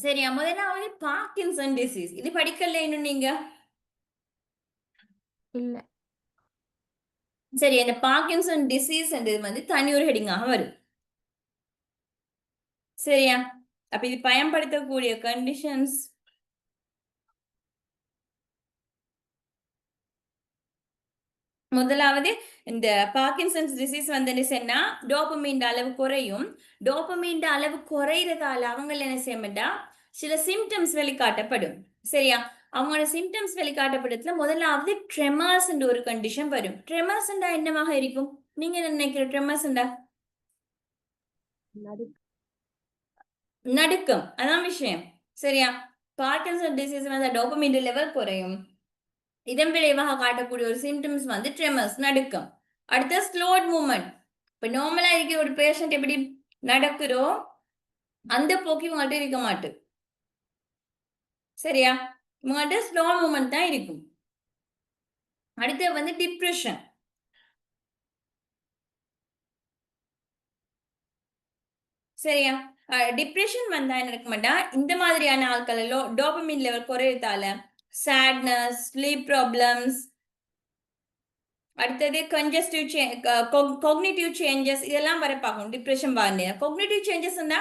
சரியா, முதலாவது பார்க்கின்சன் டிசீஸ். இது படிக்கல இன்னும் நீங்க? இல்ல. சரி, அந்த பார்க்கின்சன் டிசீஸ் என்றது வந்து தனி ஒரு ஹெடிங்காக வரும். சரியா, அப்ப இது பயன்படுத்தக்கூடிய கண்டிஷன்ஸ் முதலாவது இந்த பார்க்கின்சன்ஸ் டிசீஸ் வந்து சொன்னா டோபமைன் அளவு குறையும். டோபமைன் அளவு குறைறதால அவங்க என்ன செய்யமாட்டா சில சிம்டம்ஸ் வெளிக்காட்டப்படும். சரியா, அவங்களோட சிம்டம்ஸ் வெளிக்காட்டப்படுறதுல முதலாவது ட்ரெமர்ஸ் என்ற ஒரு கண்டிஷன் வரும். ட்ரெமர்ஸ் என்னவாக இருக்கும்? நீங்க என்ன நினைக்கிற? ட்ரெமர்ஸ் நடுக்கம், அதான் விஷயம். சரியா, பார்க்கின்சன் டிசீஸ் வந்து டோபமைன் லெவல் குறையும். இதன் விளைவாக காட்டக்கூடிய ஒரு சிம்டம்ஸ் வந்து ட்ரெமர்ஸ், நடுக்கம். அடுத்த ஸ்லோட் மூமெண்ட். இப்ப நார்மலா இருக்க ஒரு பேஷண்ட் எப்படி நடக்குதோ அந்த போக்கு இவங்கள்ட்ட இருக்க மாட்டு. சரியா? இவங்கள்ட்ட ஸ்லோ மூமெண்ட் தான் இருக்கும். அடுத்து வந்து டிப்ரெஷன். சரியா? டிப்ரெஷன் வந்தா என்ன இருக்க மாட்டா, இந்த மாதிரியான ஆட்கள் டோபமின் லெவல் குறையறதால சேட்னஸ், ஸ்லீப் ப்ராப்ளம்ஸ், அடுத்தது கன்ஜஸ்டிவ் கொக்னிட்டிவ் சேஞ்சஸ் இதெல்லாம் வர பார்க்கும் டிப்ரெஷன் பாருங்க. கொக்னிட்டிவ் சேஞ்சஸ் என்ன?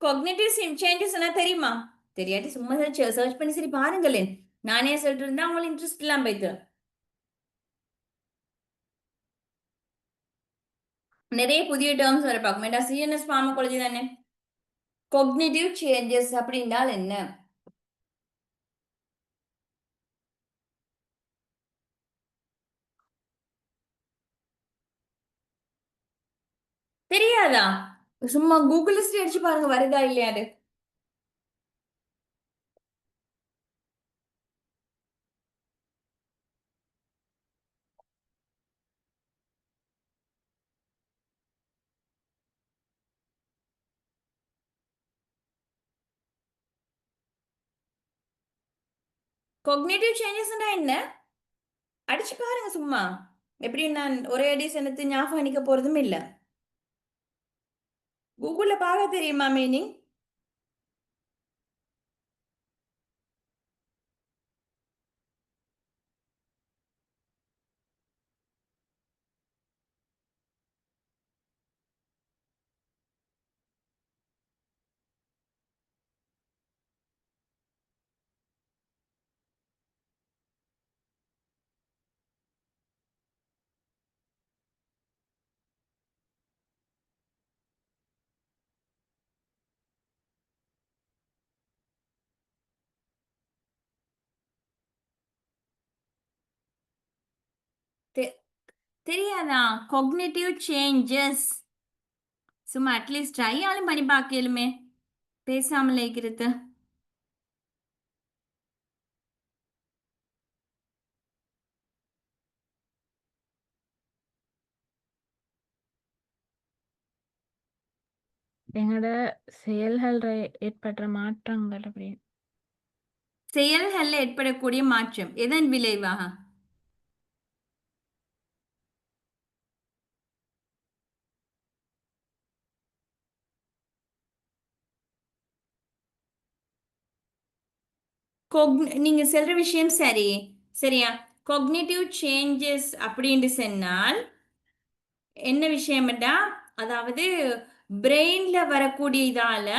கொக்னிட்டிவ் சேஞ்சஸ் என்ன தெரியுமா? தெரியாட்டி சும்மா சர்ச் பண்ணி சரி பாருங்களேன். நானே சொல்லிட்டு இருந்தா உங்களுக்கு இன்ட்ரெஸ்ட் இல்லாம போயிட்டு நிறைய புதிய டேர்ம்ஸ் வர பார்க்கும். ஏன்னா சிஎன்எஸ் ஃபார்மகாலஜி தானே. கொக்னிட்டிவ் சேஞ்சஸ் அப்படின்னால் என்ன? தெரியாதா? சும்மா கூகுள் லிஸ்ட் அடிச்சு பாருங்க வருதா இல்லையாது. கொக்னிட்டிவ் சேஞ்சஸ்னா என்ன? அடிச்சு பாருங்க சும்மா. எப்படி நான் ஒரே அடி செனத்து ஞாபகம் நிக்க போறதும் இல்ல. கூகுள்ல பார்க்க தெரியுமா மீனிங்? தெரியாதா? கொக்னிட்டிவ் சேஞ்சஸ் சும்மா அட்லீஸ்ட் ட்ரை ஆலும் பண்ணி பார்க்கலுமே பேசாமலே இருக்கிறது. எங்களோட செயல்கள் ஏற்படுற மாற்றங்கள் அப்படி. செயல்கள்ல ஏற்படக்கூடிய மாற்றம் எதன் விளைவாக? நீங்க சொல்ற விஷயம் சரி. சரியா? கொக்னிட்டிவ் சேஞ்சஸ் அப்படின்னு சொன்னால் என்ன விஷயம்டா, அதாவது பிரெயின்ல வரக்கூடிய இதால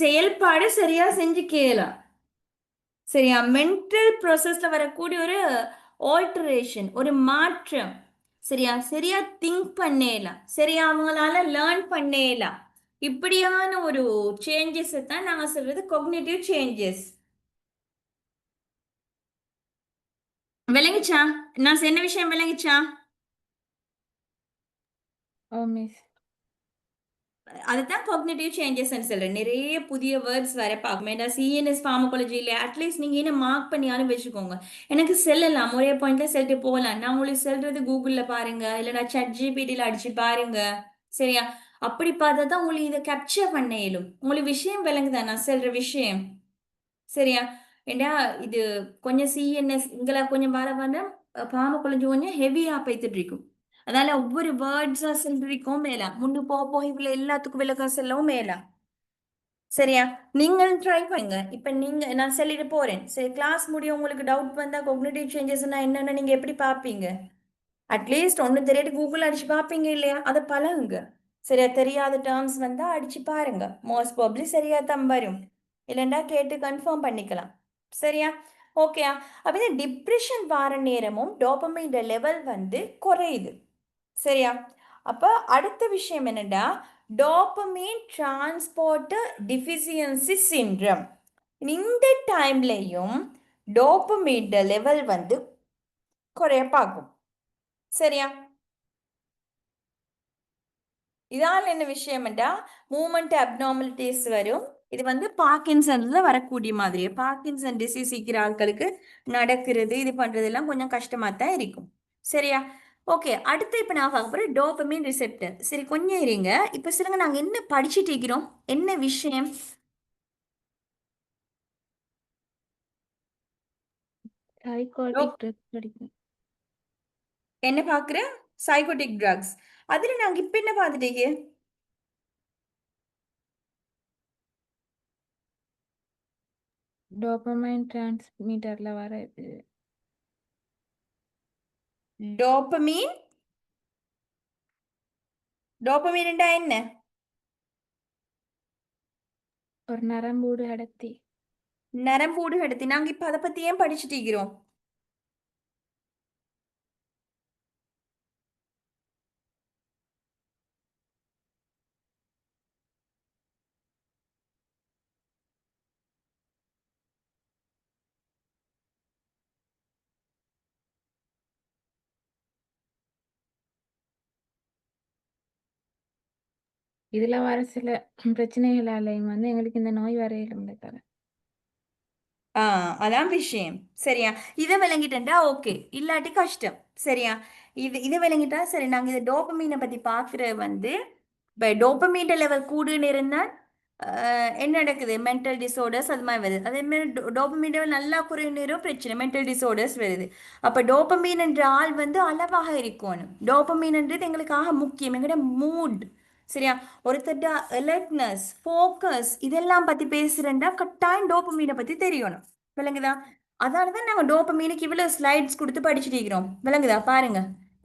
செயல்பாடு சரியா செஞ்சு கேலாம். சரியா? மென்டல் ப்ராசஸ்ல வரக்கூடிய ஒரு ஆல்டரேஷன், ஒரு மாற்றம். சரியா? சரியா திங்க் பண்ணலாம். சரியா அவங்களால லேர்ன் பண்ணலாம். இப்படியான ஒரு சேஞ்சஸ் தான் நாங்க சொல்றது கொக்னிட்டிவ் சேஞ்சஸ். விளங்குச்சா? நான் சொன்ன விஷயம் விளங்குச்சா? ஓ மிஸ். அதுதான் காக்னிட்டிவ் சேஞ்சஸ் சொல்றேன். நிறைய புதிய வேர்ட்ஸ் வர பார்க்கும். ஏன்னா சிஎன்எஸ் ஃபார்மகாலஜியில் அட்லீஸ்ட் நீங்க என்ன மார்க் பண்ணியாலும் வச்சுக்கோங்க. எனக்கு செல்லலாம் ஒரே பாயிண்ட்ல செல்லிட்டு போகலாம். நான் உங்களுக்கு சொல்றது கூகுள்ல பாருங்க, இல்லைன்னா சாட் ஜிபிடியில் அடிச்சு பாருங்க. சரியா? அப்படி பார்த்தா தான் உங்களுக்கு இதை கேப்சர் பண்ண இயலும். உங்களுக்கு விஷயம் விளங்குதா நான் சொல்ற விஷயம்? சரியா? ஏண்டா இது கொஞ்சம் சிஎன்எஸ் இங்களை கொஞ்சம் வர வர ஃபார்மகாலஜி கொஞ்சம் ஹெவியா போய்த்துட்டு இருக்கும். அதனால ஒவ்வொரு வேர்ட்ஸா சொல்றதுக்கும் மேலா முன்னு போக இவ்வளவு எல்லாத்துக்கும் விளக்கம் சொல்லவும் மேலா. சரியா? நீங்கள் ட்ரை பண்ணுங்க. இப்ப நீங்க நான் சொல்லிட்டு போறேன். சரி, கிளாஸ் முடிய உங்களுக்கு டவுட் வந்தா கொக்னிட்டிவ் சேஞ்சஸ்னா என்னன்னு நீங்க எப்படி பார்ப்பீங்க? அட்லீஸ்ட் ஒண்ணு தெரியாட்டி கூகுள் அடிச்சு பார்ப்பீங்க இல்லையா? அதை பழகுங்க. சரியா? தெரியாத டேர்ம்ஸ் வந்தா அடிச்சு பாருங்க. மோஸ்ட் ப்ராபப்லி சரியா தான் வரும். இல்லைன்னா கேட்டு கன்ஃபார்ம் பண்ணிக்கலாம். சரியா? ஓகேயா? அப்ப இந்த டிப்ரெஷன் வார நேரமும் டோபமைன் லெவல் வந்து குறையுது. சரியா? அப்போ அடுத்த விஷயம் என்னடா, டோபமைன் டிரான்ஸ்போர்ட்டர் டிஃபிஷியன்சி சிண்ட்ரம். இந்த டைம்லையும் டோபமைன் லெவல் வந்து குறைய பார்க்கும். சரியா? இதால் என்ன விஷயம்டா, மூமெண்ட் அப்நார்மலிட்டிஸ் வரும். இது வந்து பார்க்கின்சன்ல வரக்கூடிய மாதிரி. பார்க்கின்சன் டிசீஸ் இருக்கிற ஆட்களுக்கு நடக்கிறது இது பண்றதெல்லாம் கொஞ்சம் கஷ்டமா தான் இருக்கும். சரியா? ஓகே, அடுத்து இப்போ நான் பார்க்க போகிறேன் டோபமைன் ரிசெப்டர். சரி, கொஞ்சம் இருங்க. இப்போ சொல்லுங்க, நாங்கள் என்ன படிச்சுட்டு இருக்கிறோம், என்ன விஷயம்? சைக்காட்டிக் ட்ரக்ஸ் படிக்கிறேன். என்ன பார்க்குற? Psychotic drugs. அதில் நாங்கள் இப்போ என்ன பார்த்துட்டீங்க? டோபமைன் டிரான்ஸ்மிட்டர்ல வர இது. டோபமீன். டோபமீன்டா என்ன? ஒரு நரம்பூடு அடர்த்தி. நரம்பூடு கடத்தி. நாங்கள் இப்போ அதை பற்றி ஏன் படிச்சுட்டு இருக்கிறோம்? இதுல வர சில பிரச்சனைகளாலையும் வந்து எங்களுக்கு இந்த நோய் வரையிலும் தர. அதான் விஷயம். சரியா? இதை விளங்கிட்டா ஓகே, இல்லாட்டி கஷ்டம். சரியா? இதை விளங்கிட்டா சரி. நாங்கள் இதை டோபமீனை பற்றி பார்க்குற வந்து, இப்போ டோபமீன் லெவல் கூடுன்னு இருந்தால் என்ன நடக்குது? மென்டல் டிஸார்டர்ஸ் அது மாதிரி வருது. அதே மாதிரி டோபமீன் லெவல் நல்லா குறைநேரம் பிரச்சனை, மென்டல் டிஸார்டர்ஸ் வருது. அப்போ டோபமீன் என்ற ஆள் வந்து அளவாக இருக்கணும். டோபமீன்ன்றது எங்களுக்காக முக்கியம், எங்களோட மூட். சரியா? ஒருத்தட்ட அலர்ட்னஸ், ஃபோக்கஸ் இதெல்லாம் பற்றி பேசுகிறேன்டா கட்டாயம் டோபமீனை பற்றி தெரியணும். விளங்குதா? அதனால தான் நாங்கள் டோபமீனுக்கு இவ்வளோ ஸ்லைட்ஸ் கொடுத்து படிச்சுட்டு இருக்கிறோம். விளங்குதா? பாருங்க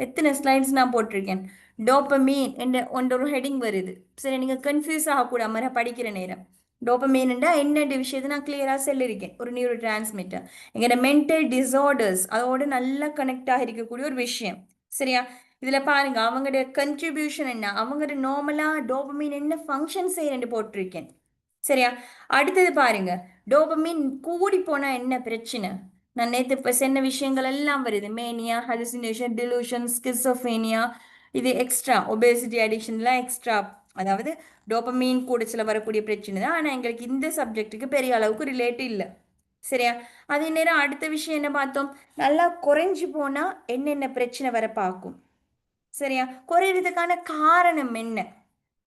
எத்தனை ஸ்லைட்ஸ் நான் போட்டிருக்கேன். டோபமீன் என்ற ஒரு ஹெட்டிங் வருது. சரி, நீங்கள் கன்ஃபியூஸ் ஆகக்கூடாது படிக்கிற நேரம். டோபமீன்டா என்ன விஷயத்தை நான் கிளியராக சொல்லியிருக்கேன். ஒரு நியூரோ டிரான்ஸ்மிட்டர், எங்களோட மென்டல் டிஸார்டர்ஸ் அதோட நல்லா கனெக்ட் ஆகிருக்கக்கூடிய ஒரு விஷயம். சரியா? இதில் பாருங்க அவங்களோட கன்ட்ரிபியூஷன் என்ன, அவங்களோட நார்மலாக டோபமீன் என்ன ஃபங்க்ஷன் செய்யறேன்னு போட்டிருக்கேன். சரியா? அடுத்தது பாருங்க, டோபமீன் கூடி போனால் என்ன பிரச்சனை. நான் நேற்று இப்போ சொன்ன விஷயங்கள் எல்லாம் வருது. மேனியா, ஹலுசினேஷன், டிலூஷன், ஸ்கிசோஃபேனியா, இது எக்ஸ்ட்ரா ஒபேசிட்டி அடிக்ஷன்லாம் எக்ஸ்ட்ரா. அதாவது டோபமீன் கூடச்சில் வரக்கூடிய பிரச்சனை தான். ஆனால் எங்களுக்கு இந்த சப்ஜெக்ட்டுக்கு பெரிய அளவுக்கு ரிலேட் இல்லை. சரியா? அதே நேரம் அடுத்த விஷயம் என்ன பார்த்தோம், நல்லா குறைஞ்சி போனால் என்னென்ன பிரச்சனை வர பார்க்கும். சரியா? குறையிறதுக்கான காரணம் என்ன?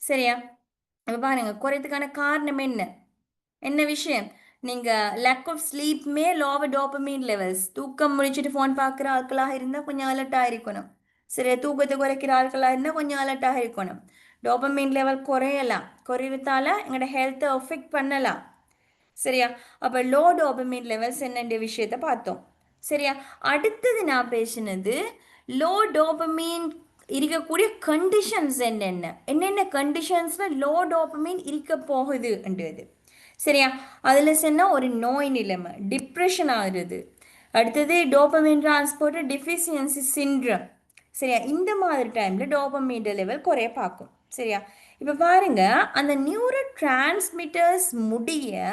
சரியா? இப்போ பாருங்க, குறையறதுக்கான காரணம் என்ன, என்ன விஷயம்? நீங்கள் lack of sleep may lower dopamine levels. தூக்கம் முடிச்சுட்டு ஃபோன் பார்க்குற ஆட்களாக இருந்தால் கொஞ்சம் அலர்ட்டாக இருக்கணும். சரியா? தூக்கத்தை குறைக்கிற ஆட்களாக இருந்தால் கொஞ்சம் அலர்ட்டாக இருக்கணும். டோபமீன் லெவல் குறையலாம், குறைவதால எங்களோட ஹெல்த்தை அஃபெக்ட் பண்ணலாம். சரியா? அப்போ லோ டோபமீன் லெவல்ஸ் என்னென்ற விஷயத்தை பார்த்தோம். சரியா? அடுத்தது நான் பேசினது லோ டோபமீன் இருக்கக்கூடிய கண்டிஷன்ஸ் என்னென்ன, என்னென்ன கண்டிஷன்ஸில் லோ டோபமீன் இருக்க போகுதுன்றது. சரியா? அதில் சொன்னால் ஒரு நோய் நிலைமை, டிப்ரெஷன் ஆகுறது. அடுத்தது டோபமீன் டிரான்ஸ்போர்ட்டர் டிஃபிஷியன்சி சிண்ட்ரம். சரியா? இந்த மாதிரி டைமில் டோபமீன் லெவல் குறைய பார்க்கும். சரியா? இப்போ பாருங்க, அந்த நியூரோ டிரான்ஸ்மிட்டர்ஸ் முடிய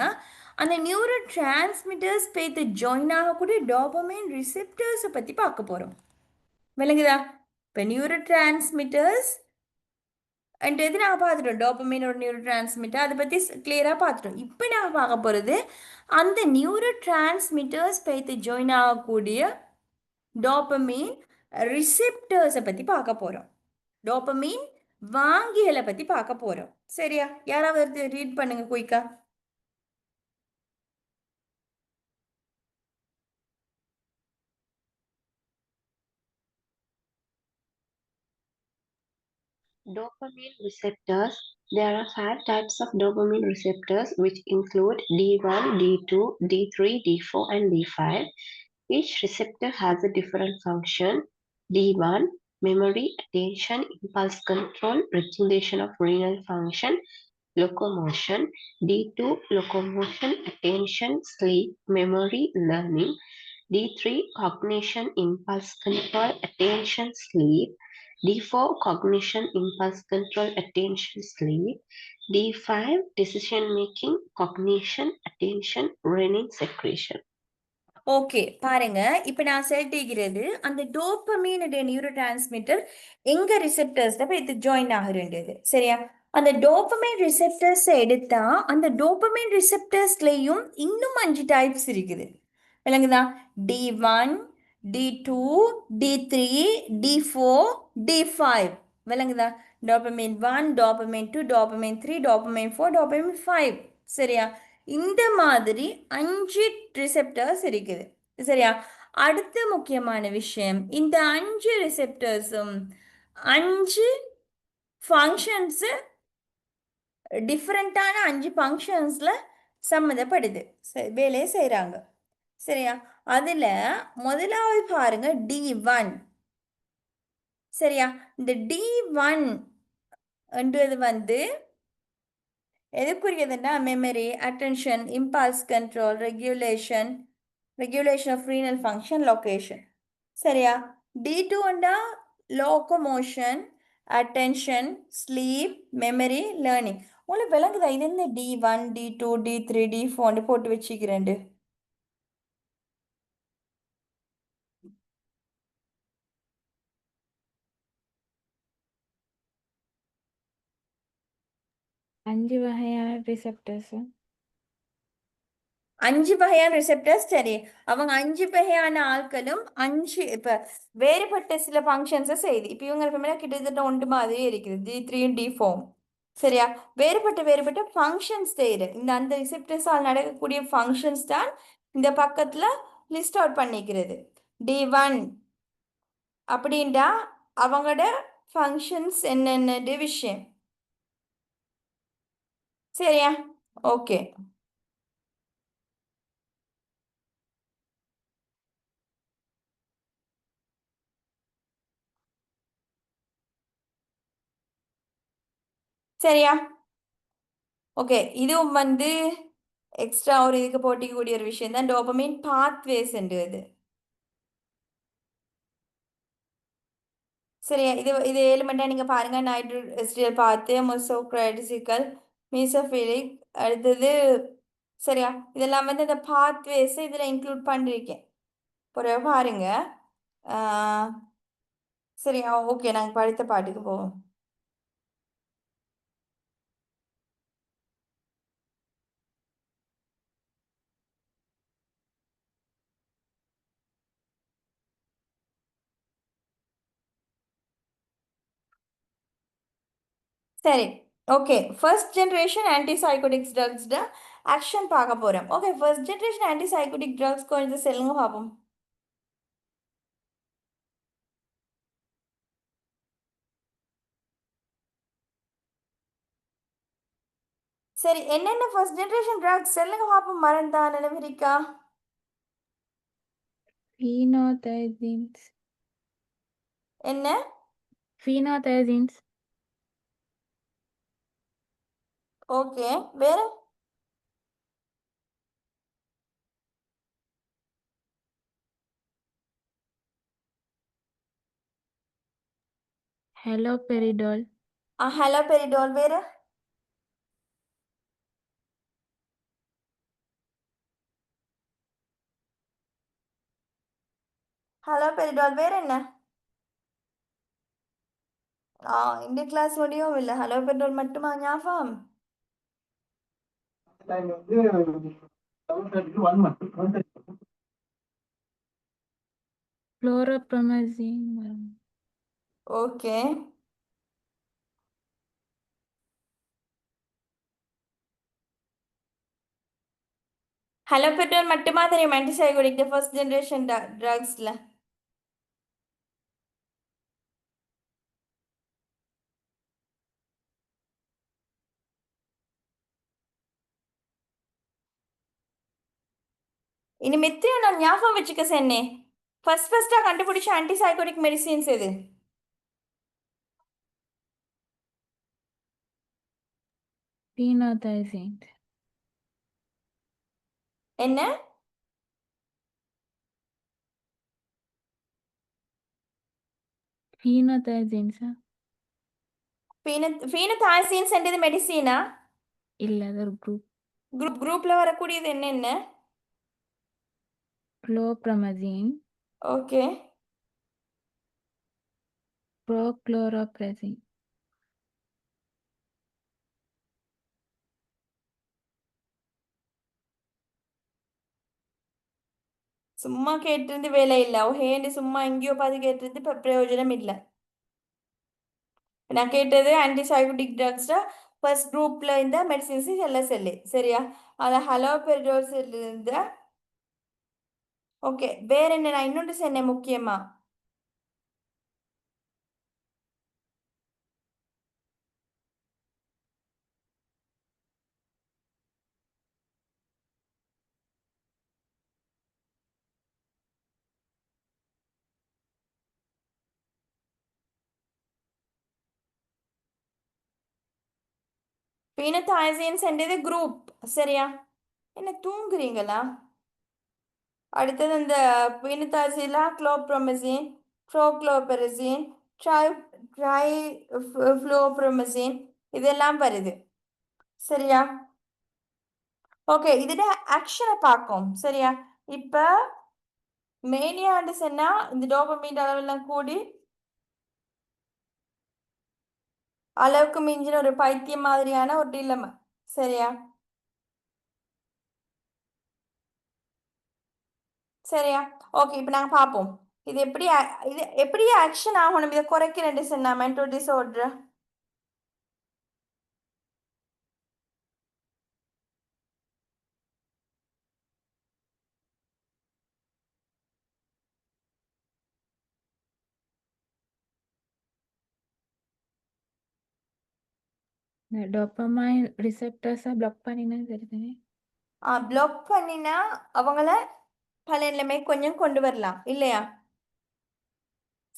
அந்த நியூரோ டிரான்ஸ்மிட்டர்ஸ் பேத்து ஜாயின் ஆகக்கூடிய டோபமைன் ரிசெப்டர்ஸை பற்றி பார்க்க போகிறோம். விளங்குதா? இப்போ நியூரோ டிரான்ஸ்மிட்டர்ஸ் எது நாங்கள் பார்த்துட்டோம். டோபமைன் ஒரு நியூரோ டிரான்ஸ்மிட்டர், அதை பற்றி கிளியராக பார்த்துட்டோம். இப்போ நாங்கள் பார்க்க போகிறது அந்த நியூரோ டிரான்ஸ்மிட்டர்ஸ் பேத்து ஜாயின் ஆகக்கூடிய டோபமைன் ரிசெப்டர்ஸை பற்றி பார்க்க போகிறோம். டோபமைன் வாங்கிகளை பற்றி பார்க்க போகிறோம். சரியா? யாராவது ரீட் பண்ணுங்க குயிக்கா. Dopamine receptors. There are 5 types of dopamine receptors, which include D1, D2, D3, D4, and D5. Each receptor has a different function. D1, memory, attention, impulse control, regulation of renal function, locomotion. D2, locomotion, attention, sleep, memory, learning. D3, cognition, impulse control, attention, sleep. D4 cognition, impulse control, attention, sleep. D5 decision making, cognition, attention, renin secretion. Okay பாருங்க இப்போ நான் சொல்லிட்டிருக்கிறது அந்த டோப்பமீன் neuro transmitter எங்க ரிசெப்டர்ஸ்ல போய் இது join ஆகுறது சரியா அந்த டோப்பமைன் ரிசெப்டர்ஸ் எடுத்தா அந்த டோப்பமைன் ரிசெப்டர்ஸ்லயும் இன்னும் 5 டைப்ஸ் இருக்குது விளங்குதா D1 D2 D3 D4 D5 விளங்குதா dopamine 1 dopamine 2 dopamine 3 dopamine 4 dopamine 5 சரியா இந்த மாதிரி 5 ரிசெப்டர்ஸ் இருக்குது சரியா அடுத்த முக்கியமான விஷயம் இந்த 5 ரிசெப்டர்ஸும் 5 ஃபங்க்ஷன்ஸ் டிஃப்ரெண்ட்டான 5 ஃபங்க்ஷன்ஸ்ல சம்மந்தப்படுது வேலையை செய்கிறாங்க சரியா அதுல முதலாவது பாருங்க D1 சரியா இந்த D1 என்றது வந்து எதுக்குரியதுன்னா memory attention impulse control regulation of renal function location சரியா D2 locomotion attention sleep memory learning உங்களுக்கு விளங்குதா இது என்ன D1 D2 D3 D4 போட்டு வச்சுக்கிறேன் அஞ்சு வகையான ரிசெப்டர்ஸ் 5 வகையான ரிசெப்டர்ஸ் சரி அவங்க 5 வகையான ஆட்களும் 5 இப்ப வேறுபட்ட சில ஃபங்க்ஷன்ஸை செய்யுது இப்போ இவங்க கிட்டத்தட்ட ஒன்று மாதிரி இருக்குது D3 D4 சரியா வேறுபட்ட ஃபங்க்ஷன்ஸ் செய்யுது இந்த அந்த ரிசெப்டர்ஸால் நடக்கக்கூடிய ஃபங்க்ஷன்ஸ் தான் இந்த பக்கத்துல லிஸ்ட் அவுட் பண்ணிக்கிறது D1 அப்படின்டா அவங்களோட ஃபங்க்ஷன்ஸ் என்னென்ன விஷயம் சரியா ஓகே சரியா ஓகே இதுவும் வந்து எக்ஸ்ட்ரா ஒரு இதுக்கு போட்டிக்கக்கூடிய ஒரு விஷயம் தான் டோபமைன் பாத்வேஸ்ன்றது சரியா இது எலிமெண்டா நீங்க பாருங்க நைட்ரோஸ்டியல் பாத்து மொசோக்ரைட்டிசிக்கல் மீசோஃபிலிக் அடுத்தது சரியா இதெல்லாம் வந்து இந்த பாத்வேஸ் இதுல இன்க்ளூட் பண்ணிருக்கேன் ஒரு பாருங்க சரியா ஓகே நாங்க படித்த பாட்டுக்கு போவோம் சரி ஓகே ஃபர்ஸ்ட் ஜென்ரேஷன் ஆன்டிசைகோட்டிக்ஸ் ட்ரக்ஸ்ட ஆக்ஷன் பார்க்க போறோம் ஓகே ஃபர்ஸ்ட் ஜென்ரேஷன் ஆன்டிசைகோட்டிக் ட்ரக்ஸ் கொஞ்சம் சொல்லுங்க பார்ப்போம் சரி என்னென்ன ஃபர்ஸ்ட் ஜென்ரேஷன் ட்ரக்ஸ் சொல்லுங்க பார்ப்போம் மறந்தா நினைவிருக்கா ஃபீனோதைசின்ஸ் என்ன ஃபீனோதைசின்ஸ் ஓகே வேற ஹெலோபெரிடோல் ஹலோபெரிடோல் வேற ஹலோபெரிடோல் வேற என்ன இந்த கிளாஸ் முடியும் இல்லை ஹலோபெரிடோல் மட்டுமா ஞாபகம் குளோரோப்ரமசின் ஓகே ஹலோபெரிடோல் மட்டுமா தெரியும் ஆன்டிசைகோட்டிக் ஃபர்ஸ்ட் ஜென்ரேஷன் ட்ரக்ஸ்ல இனி மித்தியும் நான் ஞாபகம் வச்சுக்க சென்னே ஃபர்ஸ்டா கண்டுபிடிச்ச ஆன்டிசைகோட்டிக் மெடிசின்ஸ் எது ஃபீனோதைசின்ஸ் என்ன phenothiazine, sir. ஃபீனோதாயசின்ஸ் என்றது மெடிசீனா? இல்ல அது ஒரு group. குரூப்ல வரக்கூடியது என்னென்ன? Chlorpromazine, okay. prochlorpromazine. சும்மா கேட்டிருந்து வேலை இல்லை. ஓஹேண்டு சும்மா எங்கேயோ பார்த்து கேட்டிருந்து இப்போ பிரயோஜனம் இல்லை. நான் கேட்டது ஆன்டிசைகோட்டிக் ட்ரக்ஸ்ல ஃபர்ஸ்ட் குரூப்ல இந்த மெடிசின்ஸ் எல்லாம் செல்லு சரியா? அதில் ஹலோபெரிடோல் இருந்த ஓகே. வேற என்ன நான் இன்னொன்று சொன்னேன் முக்கியமா? பீனோதாயசின்ஸ் என்றது குரூப் சரியா? என்ன தூங்குறீங்களா? அடுத்தது இந்த பீனோதாயசிலா குளோப்ரோமசின், ட்ரோக்ளோபெரசின், ட்ரைஃப்ளோப்ரோமசின் இதெல்லாம் வருது சரியா? ஓகே. இதோட ஆக்ஷனை பார்க்கும் சரியா? இப்போ மேனியாண்டு சொன்னா இந்த டோபமைன் அளவெல்லாம் கூடி அளவுக்கு மிஞ்சின ஒரு பைத்தியம் மாதிரியான ஒரு டிலமை சரியா? சரியா? ஓகே. இப்போ நாங்கள் பார்ப்போம் இது எப்படி ஆக்ஷன் ஆகணும். இதை குறைக்கிறேன் சொன்னா மென்டல் டிஸார்டர். இந்த dopamine receptors block பண்ணினா சரிதானே? பிளாக் பண்ணினா அவங்கள பல நிலைமை கொஞ்சம் கொண்டு வரலாம் இல்லையா?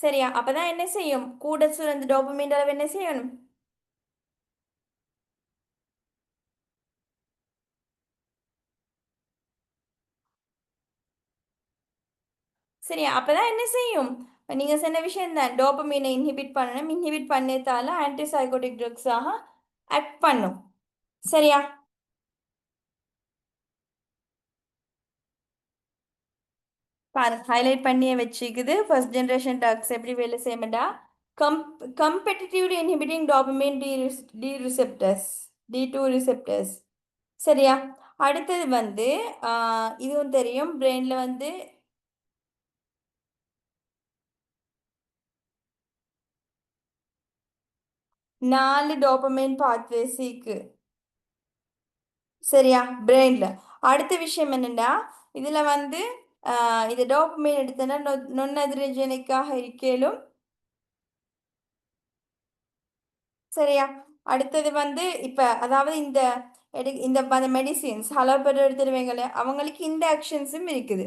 சரியா? அப்பதான் என்ன செய்யும்? கூட சுரந்த டோபமைன் அளவு என்ன செய்யணும்? சரியா? அப்பதான் என்ன செய்யும்? நீங்க சொன்ன விஷயம் தான். டோபமைனை இன்ஹிபிட் பண்ணணும். இன்ஹிபிட் பண்ணதால ஆன்டிசைகோட்டிக் ட்ரக்ஸாக ஆக்ட் பண்ணும் சரியா? பாருங்க ஹைலைட் பண்ணியே வச்சுக்குது. ஃபர்ஸ்ட் ஜென்ரேஷன் ட்ரக்ஸ் எப்படி வேலை செய்யமாட்டா கம்பெட்டிட்டிவ்லி இன்ஹிபிட்டிங் டோபமைன் டி2 ரிசெப்டர்ஸ் சரியா? அடுத்தது வந்து இதுவும் தெரியும் பிரெயின்ல வந்து 4 டோபமைன் பாத்வேஸுக்கு சரியா? பிரெயின்ல. அடுத்த விஷயம் என்னன்னா இதுல வந்து இது டோபமைன் எடுத்தனா நொன்னதிர்ஜெனிக்காக இருக்கலும் சரியா? அடுத்தது வந்து இப்ப அதாவது இந்த மெடிசின்ஸ் ஹலோபெரோ எடுத்துருவீங்களே அவங்களுக்கு இந்த ஆக்ஷன்ஸும் இருக்குது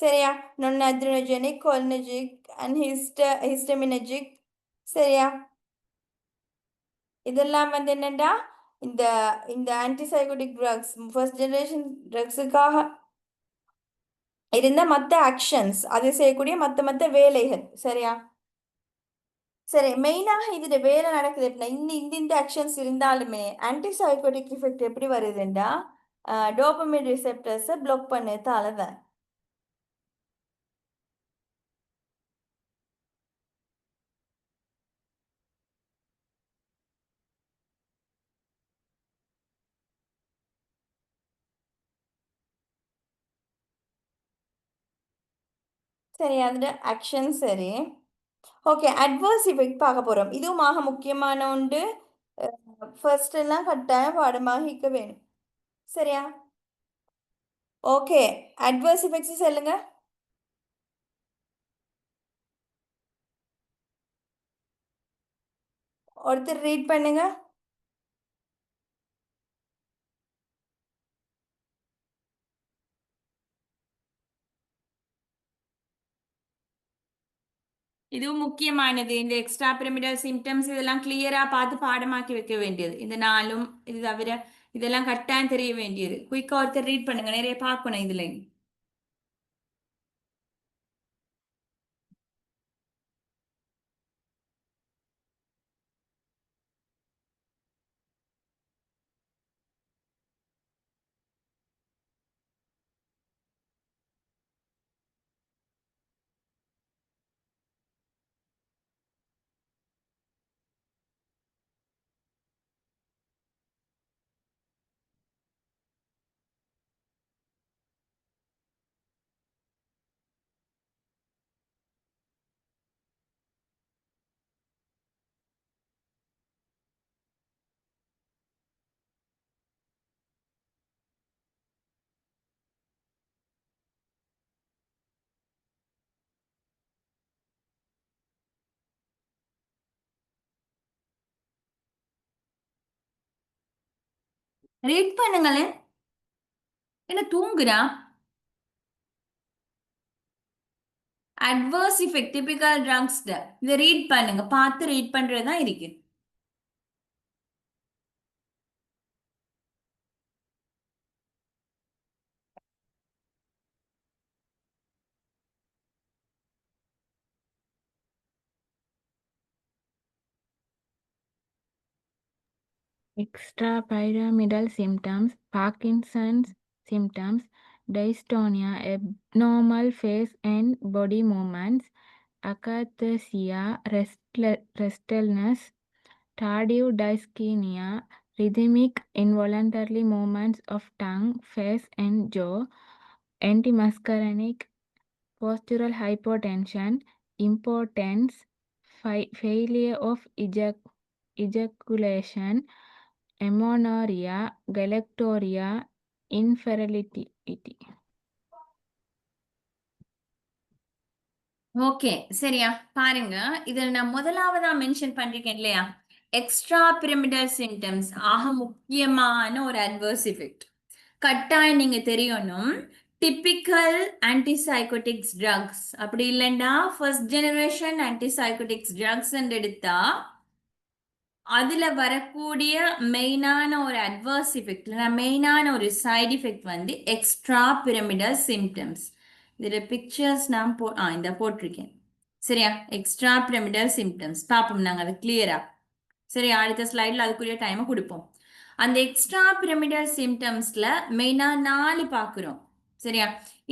சரியா? non adrenergic, cholinergic and histaminergic சரியா? இதெல்லாம் வந்து என்னண்டா இந்த இந்த ஆன்டிசைகோட்டிக் ட்ரக்ஸ் ஃபர்ஸ்ட் ஜெனரேஷன் ட்ரக்ஸுக்காக இருந்த மற்ற ஆக்ஷன்ஸ் அது செய்யக்கூடிய மற்ற வேலைகள் சரியா? சரி மெயினாக இதுல வேலை நடக்குது எப்படின்னா இந்த ஆக்ஷன்ஸ் இருந்தாலுமே ஆன்டிசைகோட்டிக் எஃபெக்ட் எப்படி வருதுண்டா டோபமைன் ரிசெப்டர்ஸை பிளாக் பண்ணதால தான் சரி அதோட ஆக்ஷன் சரி. ஓகே. அட்வர்ஸ் எஃபெக்ட் பார்க்க போறோம். இதுவும் ஆக முக்கியமான ஒன்று. ஃபர்ஸ்ட் எல்லாம் கட்டாயம் பாடமாகிக்க வேணும் சரியா? ஓகே. அட்வர்ஸ் எஃபெக்ட்ஸ் சொல்லுங்க. ஒருத்தர் ரீட் பண்ணுங்க. இதுவும் முக்கியமானது. இந்த எக்ஸ்ட்ரா பிரமிடல் சிம்டம்ஸ் இதெல்லாம் கிளியரா பார்த்து பாடமாக்கி வைக்க வேண்டியது. இந்த நாளும் இது தவிர இதெல்லாம் கட்டாயம் தெரிய வேண்டியது. குயிக்கா ஒருத்தர் ரீட் பண்ணுங்க. நிறைய பார்க்கணும் இதுல. ரீட் பண்ணுங்களேன். என்ன தூங்குறா? Adverse effect typical drugs. இதை ரீட் பண்ணுங்க, பார்த்து ரீட் பண்றது தான் இருக்கு. Extrapyramidal symptoms, Parkinson's symptoms, dystonia, abnormal face and body movements, akathisia, restlessness, tardive dyskinesia, rhythmic involuntary movements of tongue, face and jaw, antimuscarinic, postural hypotension, impotence, failure of ejaculation, amenorrhea, galactorrhea, infertility. Okay, சரியா? பாருங்க, இதுல நான் முதலாவதா mention பண்ணிருக்கேன் இல்லையா, extra pyramidal symptoms ஆக முக்கியமான ஒரு அட்வர்ஸ் எஃபெக்ட். கட்டாயம் நீங்க தெரியணும். டிபிக்கல் ஆன்டிசைகோட்டிக்ஸ் ட்ரக்ஸ், அப்படி இல்லைன்னா ஃபர்ஸ்ட் ஜெனரேஷன் ஆன்டிசைகோட்டிக்ஸ் ட்ரக்ஸ் எடுத்தா அதுல வரக்கூடிய மெயினான ஒரு அட்வர்ஸ் எஃபெக்ட், மெயினான ஒரு சைடு எஃபெக்ட் வந்து எக்ஸ்ட்ரா பிரமிடல் சிம்டம்ஸ். இதுல பிக்சர்ஸ் நான் இந்த போட்டிருக்கேன். சரியா? எக்ஸ்ட்ரா பிரமிடல் சிம்டம்ஸ் பார்ப்போம் நாங்க அது கிளியரா. சரி, அடுத்த ஸ்லைட்ல அதுக்குரிய டைமை கொடுப்போம். அந்த எக்ஸ்ட்ரா பிரமிடல் சிம்டம்ஸ்ல மெயினா 4 பார்க்குறோம். சரியா?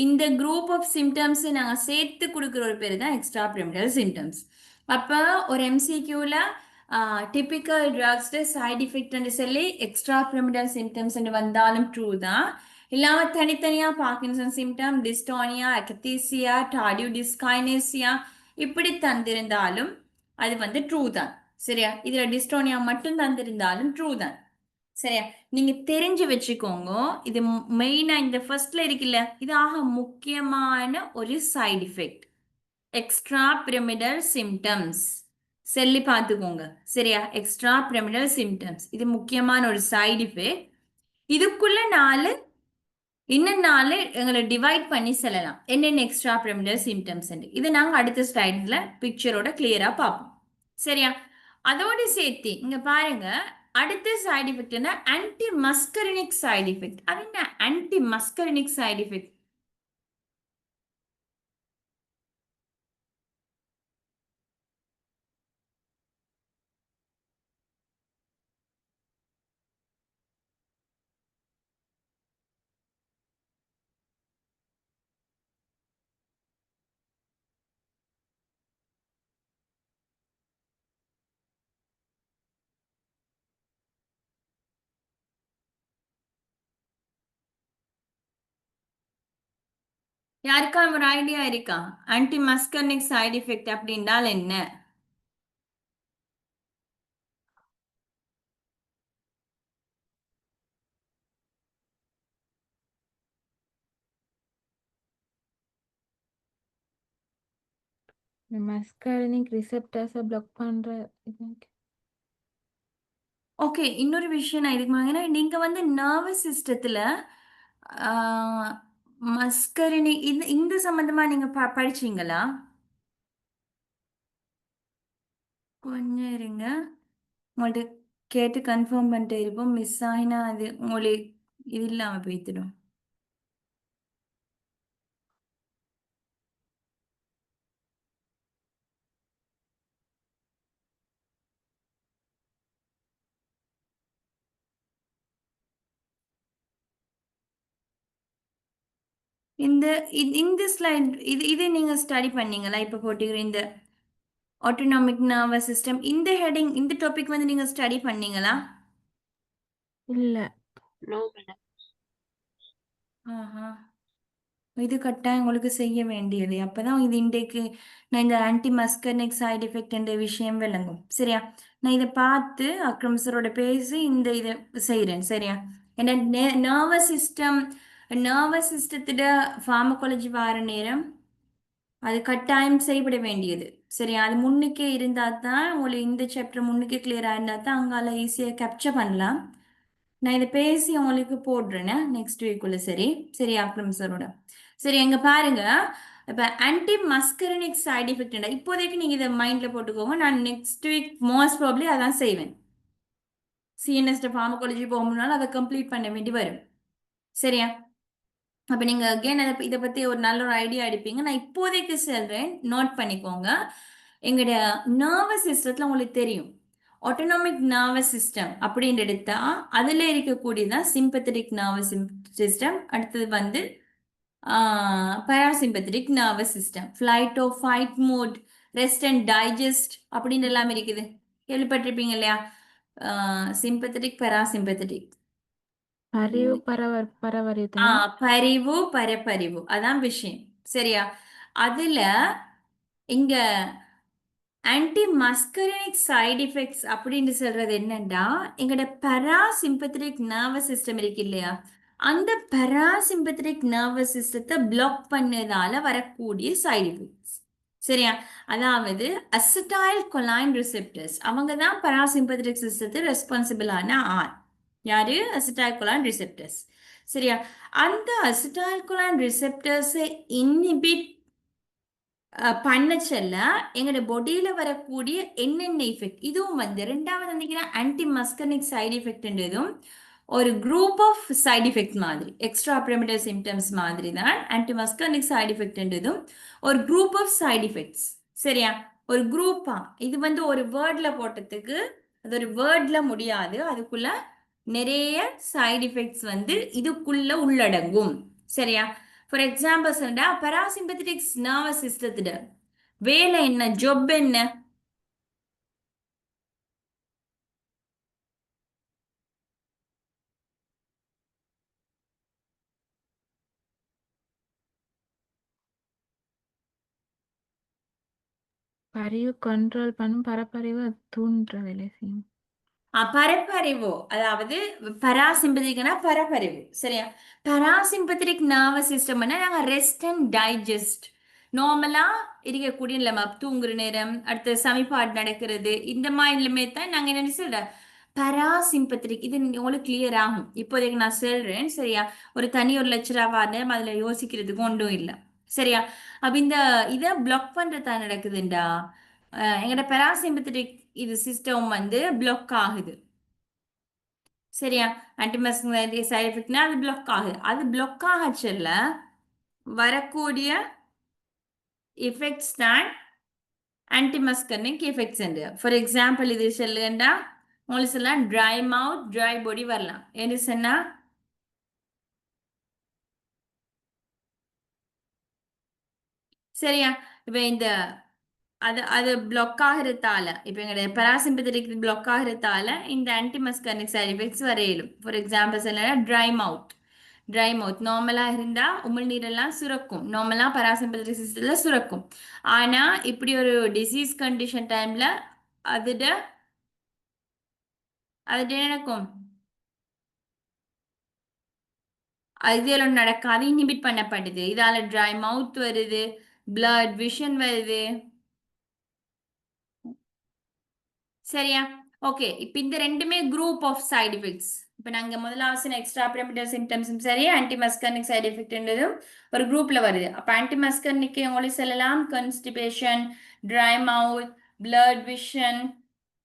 இந்த குரூப் ஆஃப் சிம்டம்ஸ் நாங்க சேர்த்து கொடுக்குற ஒரு பேர் தான் எக்ஸ்ட்ரா பிரமிடல் சிம்டம்ஸ். அப்ப ஒரு எம்சிக்யூல டிபிக்கல் ட்ரக்ஸ் சைட் எஃபெக்ட் சொல்லி எக்ஸ்ட்ரா பிரமிடல் சிம்டம்ஸ் வந்தாலும் ட்ரூ தான். இல்லாம தனித்தனியா பார்க்கின்சன் சிம்டம், டிஸ்டோனியா, அகத்தீசியா, டார்டிவ் டிஸ்கைனேசியா இப்படி தந்திருந்தாலும் அது வந்து ட்ரூ தான். சரியா? இதுல டிஸ்டோனியா மட்டும் தந்திருந்தாலும் ட்ரூ தான். சரியா? நீங்க தெரிஞ்சு வச்சுக்கோங்க, இது மெயினா இந்த ஃபர்ஸ்ட்ல இருக்குல்ல, இது ஆக முக்கியமான ஒரு side effect. Extra pyramidal symptoms சொல்லி பார்த்துக்கோங்க. சரியா? எக்ஸ்ட்ரா பிரமிடல் சிம்டம்ஸ் இது முக்கியமான ஒரு சைடு எஃபெக்ட். இதுக்குள்ள 4 இன்னும் 4 எங்களை டிவைட் பண்ணி சொல்லலாம். என்னென்ன எக்ஸ்ட்ரா பிரமிடல் சிம்டம்ஸ் இது நாங்க அடுத்த ஸ்லைட்ல பிக்சரோட கிளியரா பார்ப்போம். சரியா? அதோடு சேர்த்து இங்க பாருங்க, அடுத்த side effect anti muscarinic side effect. அது என்ன ஆன்டி மஸ்கரினிக் சைடு எஃபெக்ட்? யாருக்கா ஒரு ஐடியா இருக்கா? ஆன்டி மஸ்கர்னிக் சைடு எஃபெக்ட் அப்படின்னால் என்ன? The muscarinic receptors block பண்ற ஓகே, இன்னொரு விஷயம் நான் இதுக்கு வாங்கினா, நீங்க வந்து நர்வஸ் சிஸ்டத்துல மஸ்கரினி இந்த சம்பந்தமா நீங்க படிச்சீங்களா? கொஞ்சம் இருங்க, உங்கள்ட்ட கேட்டு கன்ஃபார்ம் பண்ணிட்டு இருப்போம். மிஸ் ஆகினா அது உங்களுக்கு இது இல்லாம போய்த்திடும். இந்த இந்த ஸ்லைட் இது நீங்க ஸ்டடி பண்ணீங்களா? இப்ப போட்டுக்கிற இந்த ஆட்டோனாமிக் நர்வஸ் சிஸ்டம் இந்த ஹெடிங் இந்த டாபிக் வந்து நீங்க ஸ்டடி பண்ணீங்களா? இல்ல. No, madam. ஆஹா, இது கட்டாயம் உங்களுக்கு செய்ய வேண்டியது. அப்பதான் இது இன்றைக்கு நான் இந்த ஆன்டி மஸ்கர்னிக் சைடு எஃபெக்ட் என்ற விஷயம் விளங்கும். சரியா? நான் இதை பார்த்து அக்ரம் சரோட பேசி இந்த இதை செய்கிறேன். சரியா? ஏன்னா நர்வஸ் சிஸ்டத்தோட ஃபார்மகாலஜி வார நேரம் அது கட்டாயம் செய்யப்பட வேண்டியது. சரியா? அது முன்னுக்கே இருந்தால் தான் உங்களுக்கு இந்த சாப்டர் முன்னுக்கே கிளியராக இருந்தால் தான் அங்கால ஈஸியாக கேப்சர் பண்ணலாம். நான் இதை பேசி உங்களுக்கு போடுறேன்னு நெக்ஸ்ட் வீக்குள்ள. சரி சரி அக்ரம் சாரோட. சரி எங்க பாருங்க. இப்போ ஆன்டி மஸ்கரனிக் சைடு எஃபெக்ட் இப்போதைக்கு நீங்க இதை மைண்ட்ல போட்டுக்கோங்க. நான் நெக்ஸ்ட் வீக் மோஸ்ட் ப்ராப்ளி அதான் செய்வேன். சிஎன்எஸ்ட ஃபார்மகாலஜி போகணும்னாலும் அதை கம்ப்ளீட் பண்ண வேண்டி வரும். சரியா? அப்போ நீங்க அகெயின் இதை பத்தி ஒரு நல்ல ஒரு ஐடியா எடுப்பீங்க. நான் இப்போதைக்கு சொல்றேன், நோட் பண்ணிக்கோங்க. எங்களுடைய நர்வஸ் சிஸ்டத்துல உங்களுக்கு தெரியும், ஆட்டோனாமிக் நர்வஸ் சிஸ்டம் அப்படின்னு எடுத்தா அதுல இருக்கக்கூடியதான் சிம்பத்தட்டிக் நர்வஸ் சிஸ்டம். அடுத்தது வந்து parasympathetic nervous system, flight or fight mode, rest and digest அப்படின்னு எல்லாம் இருக்குது. கேள்விப்பட்டிருப்பீங்க இல்லையா? Sympathetic parasympathetic. பரிவு பரவரித்தனம். பரிவு பரப்பரிவு அதான் விஷயம். சரியா? அதுல இங்க ஆன்டி மஸ்கரினிக் சைடு எஃபெக்ட்ஸ் அப்படின்னு சொல்றது என்னன்னா, எங்களோட பராசிம்பத்தட்டிக் நர்வஸ் சிஸ்டம் இருக்கு இல்லையா, அந்த பராசிம்பத்தட்டிக் நர்வஸ் சிஸ்டத்தை பிளாக் பண்ணதால வரக்கூடிய சைடு எஃபெக்ட்ஸ். சரியா? அதாவது அசிட்டைல் கொலைன் ரிசெப்டர்ஸ் அவங்க தான் பராசிம்பத்தட்டிக் சிஸ்டத்தை ரெஸ்பான்சிபிளான ஆள். யாரு? Acetyl choline receptors. சரியா? அந்த அசிட்டைல் கொலைன் ரிசெப்டர்ஸை இன்ஹிபிட் பண்ண சொல்ல எங்களோட பாடியில வரக்கூடிய என்னென்ன எஃபெக்ட் இதுவும் வந்து ரெண்டாவது வந்தீங்கன்னா ஆன்டி மஸ்கனிக் சைடு எஃபெக்ட்ன்றதும் ஒரு குரூப் ஆஃப் சைடு எஃபெக்ட் மாதிரி, எக்ஸ்ட்ரா பிரமிடல் சிம்டம்ஸ் மாதிரி தான் ஆன்டி மஸ்கனிக் சைடு எஃபெக்ட்ன்றதும் ஒரு குரூப் ஆஃப் சைடு எஃபெக்ட்ஸ். சரியா? ஒரு குரூப்பா இது வந்து ஒரு வேர்ட்ல போட்டதுக்கு அது ஒரு வேர்ட்ல முடியாது, அதுக்குள்ள நிறைய சைடு எஃபெக்ட்ஸ் வந்து இதுக்குள்ள உள்ளடங்கும். சரியா? ஃபார் எக்ஸாம்பிள் சொன்னா பராசிம்பத்தட்டிக் நர்வஸ் சிஸ்டத்துல வேலை என்ன, ஜொப் என்ன? பரிவு கண்ட்ரோல் பண்ணும், பரப்பறிவு தூண்டுற வேலை செய்யும். பரப்பறிவு அதாவது பராசிம்பத்திக்னா பரப்பறிவு. சரியா? பராசிம்பத்திக் நர்வஸ் சிஸ்டம்னா நாங்கள் ரெஸ்ட் அண்ட் டைஜஸ்ட் நார்மலா இருக்கக்கூடிய நம்ம தூங்குற நேரம், அடுத்து சமிபாடு நடக்கிறது, இந்த மாதிரிலுமே தான் நாங்கள் என்ன சொல்ற பராசிம்பத்திக். இது உங்களுக்கு கிளியர் ஆகும் இப்போதைக்கு நான் சொல்றேன். சரியா? ஒரு தனி ஒரு லெக்சராக நேரம் அதுல யோசிக்கிறதுக்கு ஒன்றும் இல்லை. சரியா? அப்ப இந்த இதை பிளாக் பண்றதா நடக்குதுண்டா எங்களோட பராசிம்பத்திக் இது சிஸ்டம் வந்து பிளாக் ஆகுது. சரியா? ஆன்டிமஸ்க் சைடு எஃபெக்ட்னா அது பிளாக் ஆகுது. அது பிளாக் ஆகச்சல்ல வரக்கூடிய எஃபெக்ட்ஸ் தான் ஆன்டிமஸ்கர்னிக் எஃபெக்ட்ஸ் உண்டு. ஃபார் எக்ஸாம்பிள் இது சொல்லுங்கண்டா உங்களுக்கு சொல்லலாம் ட்ரை மவுத் ட்ரை பாடி வரலாம். என்ன சொன்னா சரியா? இப்ப இந்த அது அது பிளாக் ஆகிறதால இப்போ எங்களுடைய பராசிம்பத்திக் பிளாக் ஆகிறதால இந்த ஆன்டிமஸ்கர்னிக் சைடு எஃபெக்ட்ஸ் வரையிலும். ஃபார் எக்ஸாம்பிள் சொல்லனா ட்ரை மவுத். ட்ரை மவுத் நார்மலா இருந்தா உமிழ்நீரெல்லாம் சுரக்கும், நார்மலா பராசிம்பத்திக் சிஸ்டத்துல சுரக்கும். ஆனா இப்படி ஒரு டிசீஸ் கண்டிஷன் டைம்ல அதுட அது எனக்கும் இதுல நடக்காது, இன்ஹிபிட் பண்ணப்படுது. இதால ட்ரை மவுத் வருது, பிளட் விஷன் வருது. சரியா? ஓகே. இப்போ இந்த ரெண்டுமே குரூப் ஆஃப் சைடு எஃபெக்ட்ஸ். இப்போ நாங்க முதலாவது எக்ஸ்ட்ரா பிரமிடல் சிம்டம்ஸ் சரி, ஆன்டிமஸ்கர்னிக் சைடு எஃபெக்ட்ன்றதும் ஒரு குரூப்ல வருது. அப்போ ஆன்டிமஸ்கர்னிக் உங்களுக்கு சொல்லலாம் கன்ஸ்டிபேஷன், ட்ரை மவுத், பிளட் விஷன்.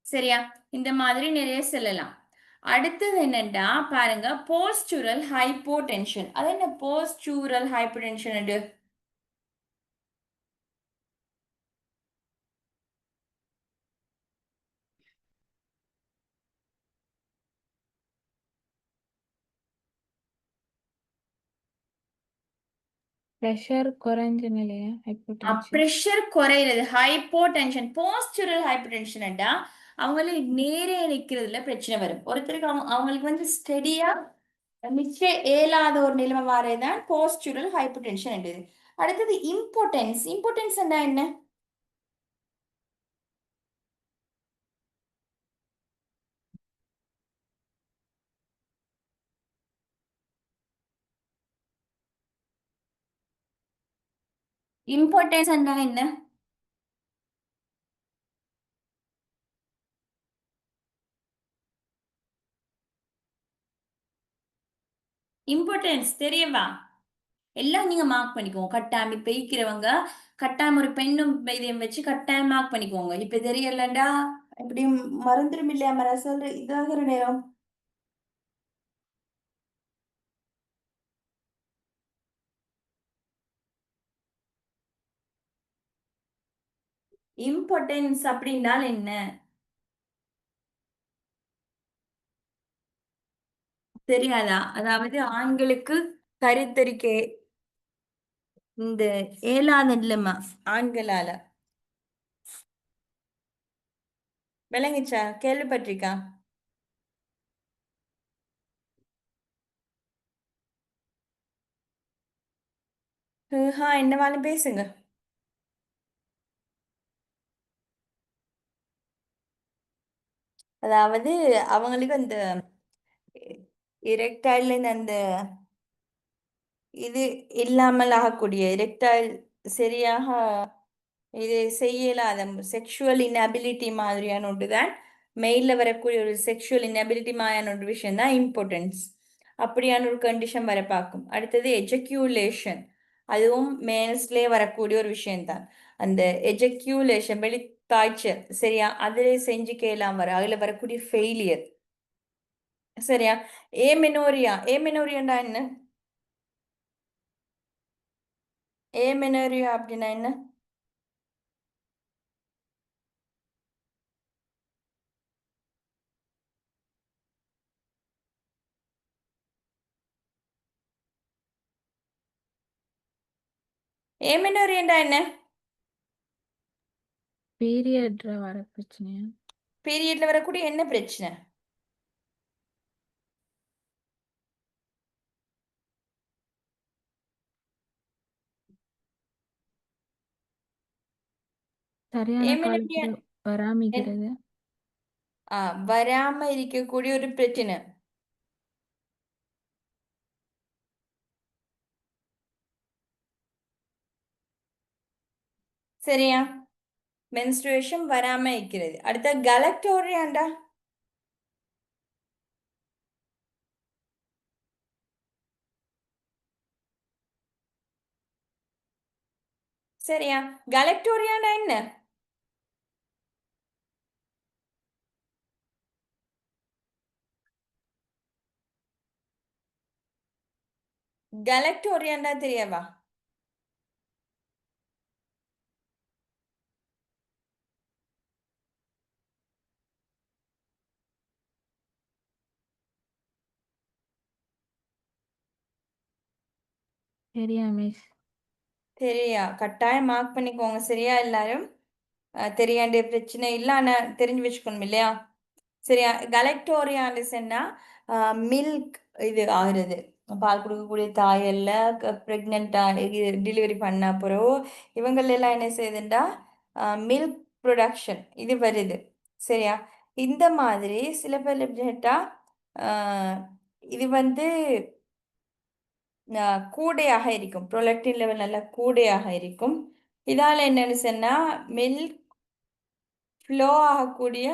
சரியா? இந்த மாதிரி நிறைய சொல்லலாம். அடுத்தது என்னன்னா பாருங்க போஸ்டூரல் ஹைப்போடென்ஷன். அது என்ன போஸ்டூரல் ஹைப்போடென்ஷன்? ப்ரெஷர் குறைஞ்ச நிலையா ஹைப்போடென்ஷன். ப்ரெஷர் குறையிறது ஹைப்போடென்ஷன். போஸ்டுரல் ஹைப்போடென்ஷன்டா அவங்களுக்கு நேரே நிற்கிறதுல பிரச்சனை வரும். ஒருத்தருக்கு அவங்களுக்கு வந்து ஸ்டெடியா நிச்சயம் இயலாத ஒரு நிலைமை வரதான் போஸ்டுரல் ஹைப்போடென்ஷன். அடுத்தது இம்பார்ட்டன்ஸ். இம்பார்ட்டன்ஸ் என்ன? இம்பார்ட்டன்ஸ் என்ன? இம்பார்ட்டன்ஸ் தெரியவா? எல்லாம் நீங்க மார்க் பண்ணிக்கோங்க. கட்டாயம் இப்ப இருக்கிறவங்க கட்டாயம் ஒரு பெண்ணும் இதையும் வச்சு கட்டாயம் மார்க் பண்ணிக்கோங்க. இப்ப தெரியலண்டா எப்படியும் மறந்துடும் இல்லையா மரசல் இதாகிற நேரம். இம்பார்ட்டன்ஸ் அப்படின்னால் என்ன தெரியாதா? அதாவது ஆண்களுக்கு கருத்தரிக்கை இந்த ஏழாவது நிலைமை ஆண்களால விளங்குச்சா? கேள்விப்பட்டிருக்கா? என்னவாலும் பேசுங்க. அதாவது அவங்களுக்கு அந்த இரெக்டைல் அந்த இது இல்லாமல் ஆகக்கூடிய இரெக்டைல் சரியாக இது செய்யலாத செக்ஷுவல் இன்அபிலிட்டி மாதிரியான ஒன்று தான் மெயில்ல வரக்கூடிய ஒரு செக்ஷுவல் இன்அபிலிட்டி மாதிரியான ஒரு விஷயம் தான் இம்பார்ட்டன்ஸ். அப்படியான ஒரு கண்டிஷன் வர பார்க்கும். அடுத்தது எஜக்யூலேஷன், அதுவும் மேல்ஸ்லேயே வரக்கூடிய ஒரு விஷயம்தான். அந்த எஜக்யூலேஷன் வெளிக்காய்ச்சல் சரியா, அதிலே செஞ்சு கேளாம வர அதில் வரக்கூடிய ஃபெயிலியர் சரியா. ஏமெனோரியாண்டா என்ன? ஏமெனோரியா அப்படின்னா என்ன? ஏமெனோரியாண்டா என்ன? பீரியட்ல வர பிரச்சனையா? பீரியட்ல வரக்கூடிய என்ன பிரச்சனை? சரியான ஏமெனோரியா காலத்துல வராமிக்கிறது. வராம இருக்கக்கூடிய ஒரு பிரச்சனை. சரியா, மென்ஸ்ட்ரேஷன் வராம இருக்கிறது. அடுத்த கலக்டோரியாண்டா சரியா. கலக்டோரியாண்டா என்ன? கலக்டோரியாண்டா தெரியவா? சரியா மிஸ்? சரியா, கட்டாயம் மார்க் பண்ணிக்கோங்க சரியா எல்லாரும். தெரியாண்டிய பிரச்சனை இல்லை, ஆனால் தெரிஞ்சு வச்சுக்கணும் இல்லையா? சரியா. கலெக்டோரியாலிஸ்ன்னா மில்க் இது ஆகுறது, பால் கொடுக்கக்கூடிய தாயல்ல ப்ரெக்னெண்டா டெலிவரி பண்ண பிறகு இவங்களெல்லாம் என்ன செய்யுதுண்டா மில்க் ப்ரொடக்ஷன் இது வருது சரியா. இந்த மாதிரி சில பேர் கேட்டா இது வந்து கூடையாக இருக்கும், ப்ரொலக்டின் லெவல் நல்லா கூடையாக இருக்கும். இதால என்னன்னு சொன்னா மில்க் ஃப்ளோ ஆகக்கூடிய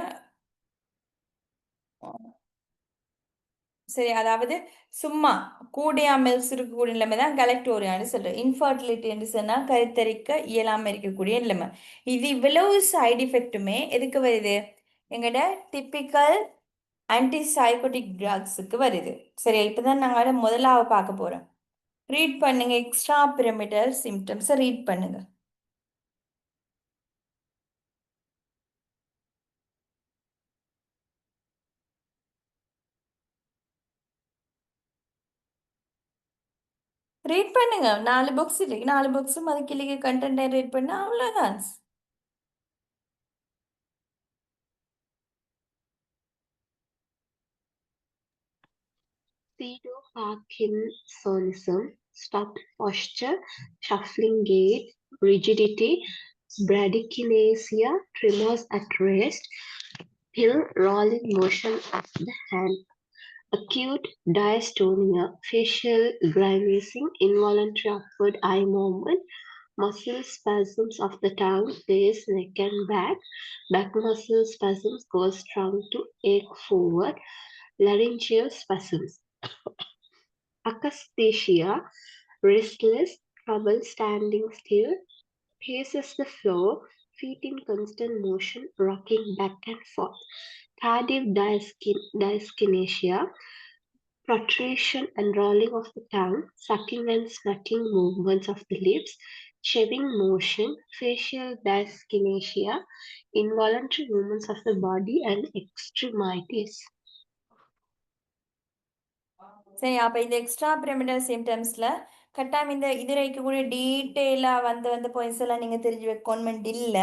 சரி, அதாவது சும்மா கூடியா மில்ஸ் இருக்கக்கூடிய நிலைமை தான் கலெக்டோரியான்னு சொல்றேன். இன்ஃபர்டிலிட்டின்னு சொன்னா கருத்தரிக்க இயலாம இருக்கக்கூடிய நிலைமை. இது இவ்வளவு சைடு எஃபெக்ட்டுமே எதுக்கு வருது? எங்கட டிப்பிக்கல் ஆன்டிசைகோட்டிக் ட்ரக்ஸுக்கு வருது சரியா. இப்பதான் நாங்கள் முதலாவது பார்க்க போறோம். ரீட் பண்ணுங்க, எக்ஸ்ட்ரா பிரமிடல் சிம்டம்ஸை ரீட் பண்ணுங்க. ரீட் பண்ணுங்க. 4 புக்ஸ் இல்லை, 4 புக்ஸும் அதுக்கு இல்லைங்க கண்டென்ட்டை ரீட் பண்ணா அவ்வளோதான். Pseudo-Parkinsonism, stopped posture, shuffling gait, rigidity, bradykinesia, tremors at rest, hill rolling motion of the hand, acute dystonia, facial grimacing, involuntary upward eye movement, muscle spasms of the tongue, face, neck and back muscle spasms cause tongue to ache forward, laryngeal spasms. Akathisia, restless, trouble standing still, paces the floor, feet in constant motion, rocking back and forth. Tardive dyskinesia, protrusion and rolling of the tongue, sucking and snutting movements of the lips, chewing motion, facial dyskinesia, involuntary movements of the body and extremities. சரி, அப்ப இந்த extra pyramidal சிம்டம்ஸ்ல கட்டாயம் இந்த இது இருக்கக்கூடிய டீட்டெயிலா வந்து points எல்லாம் நீங்க தெரிஞ்சு வைக்கணும் இல்ல.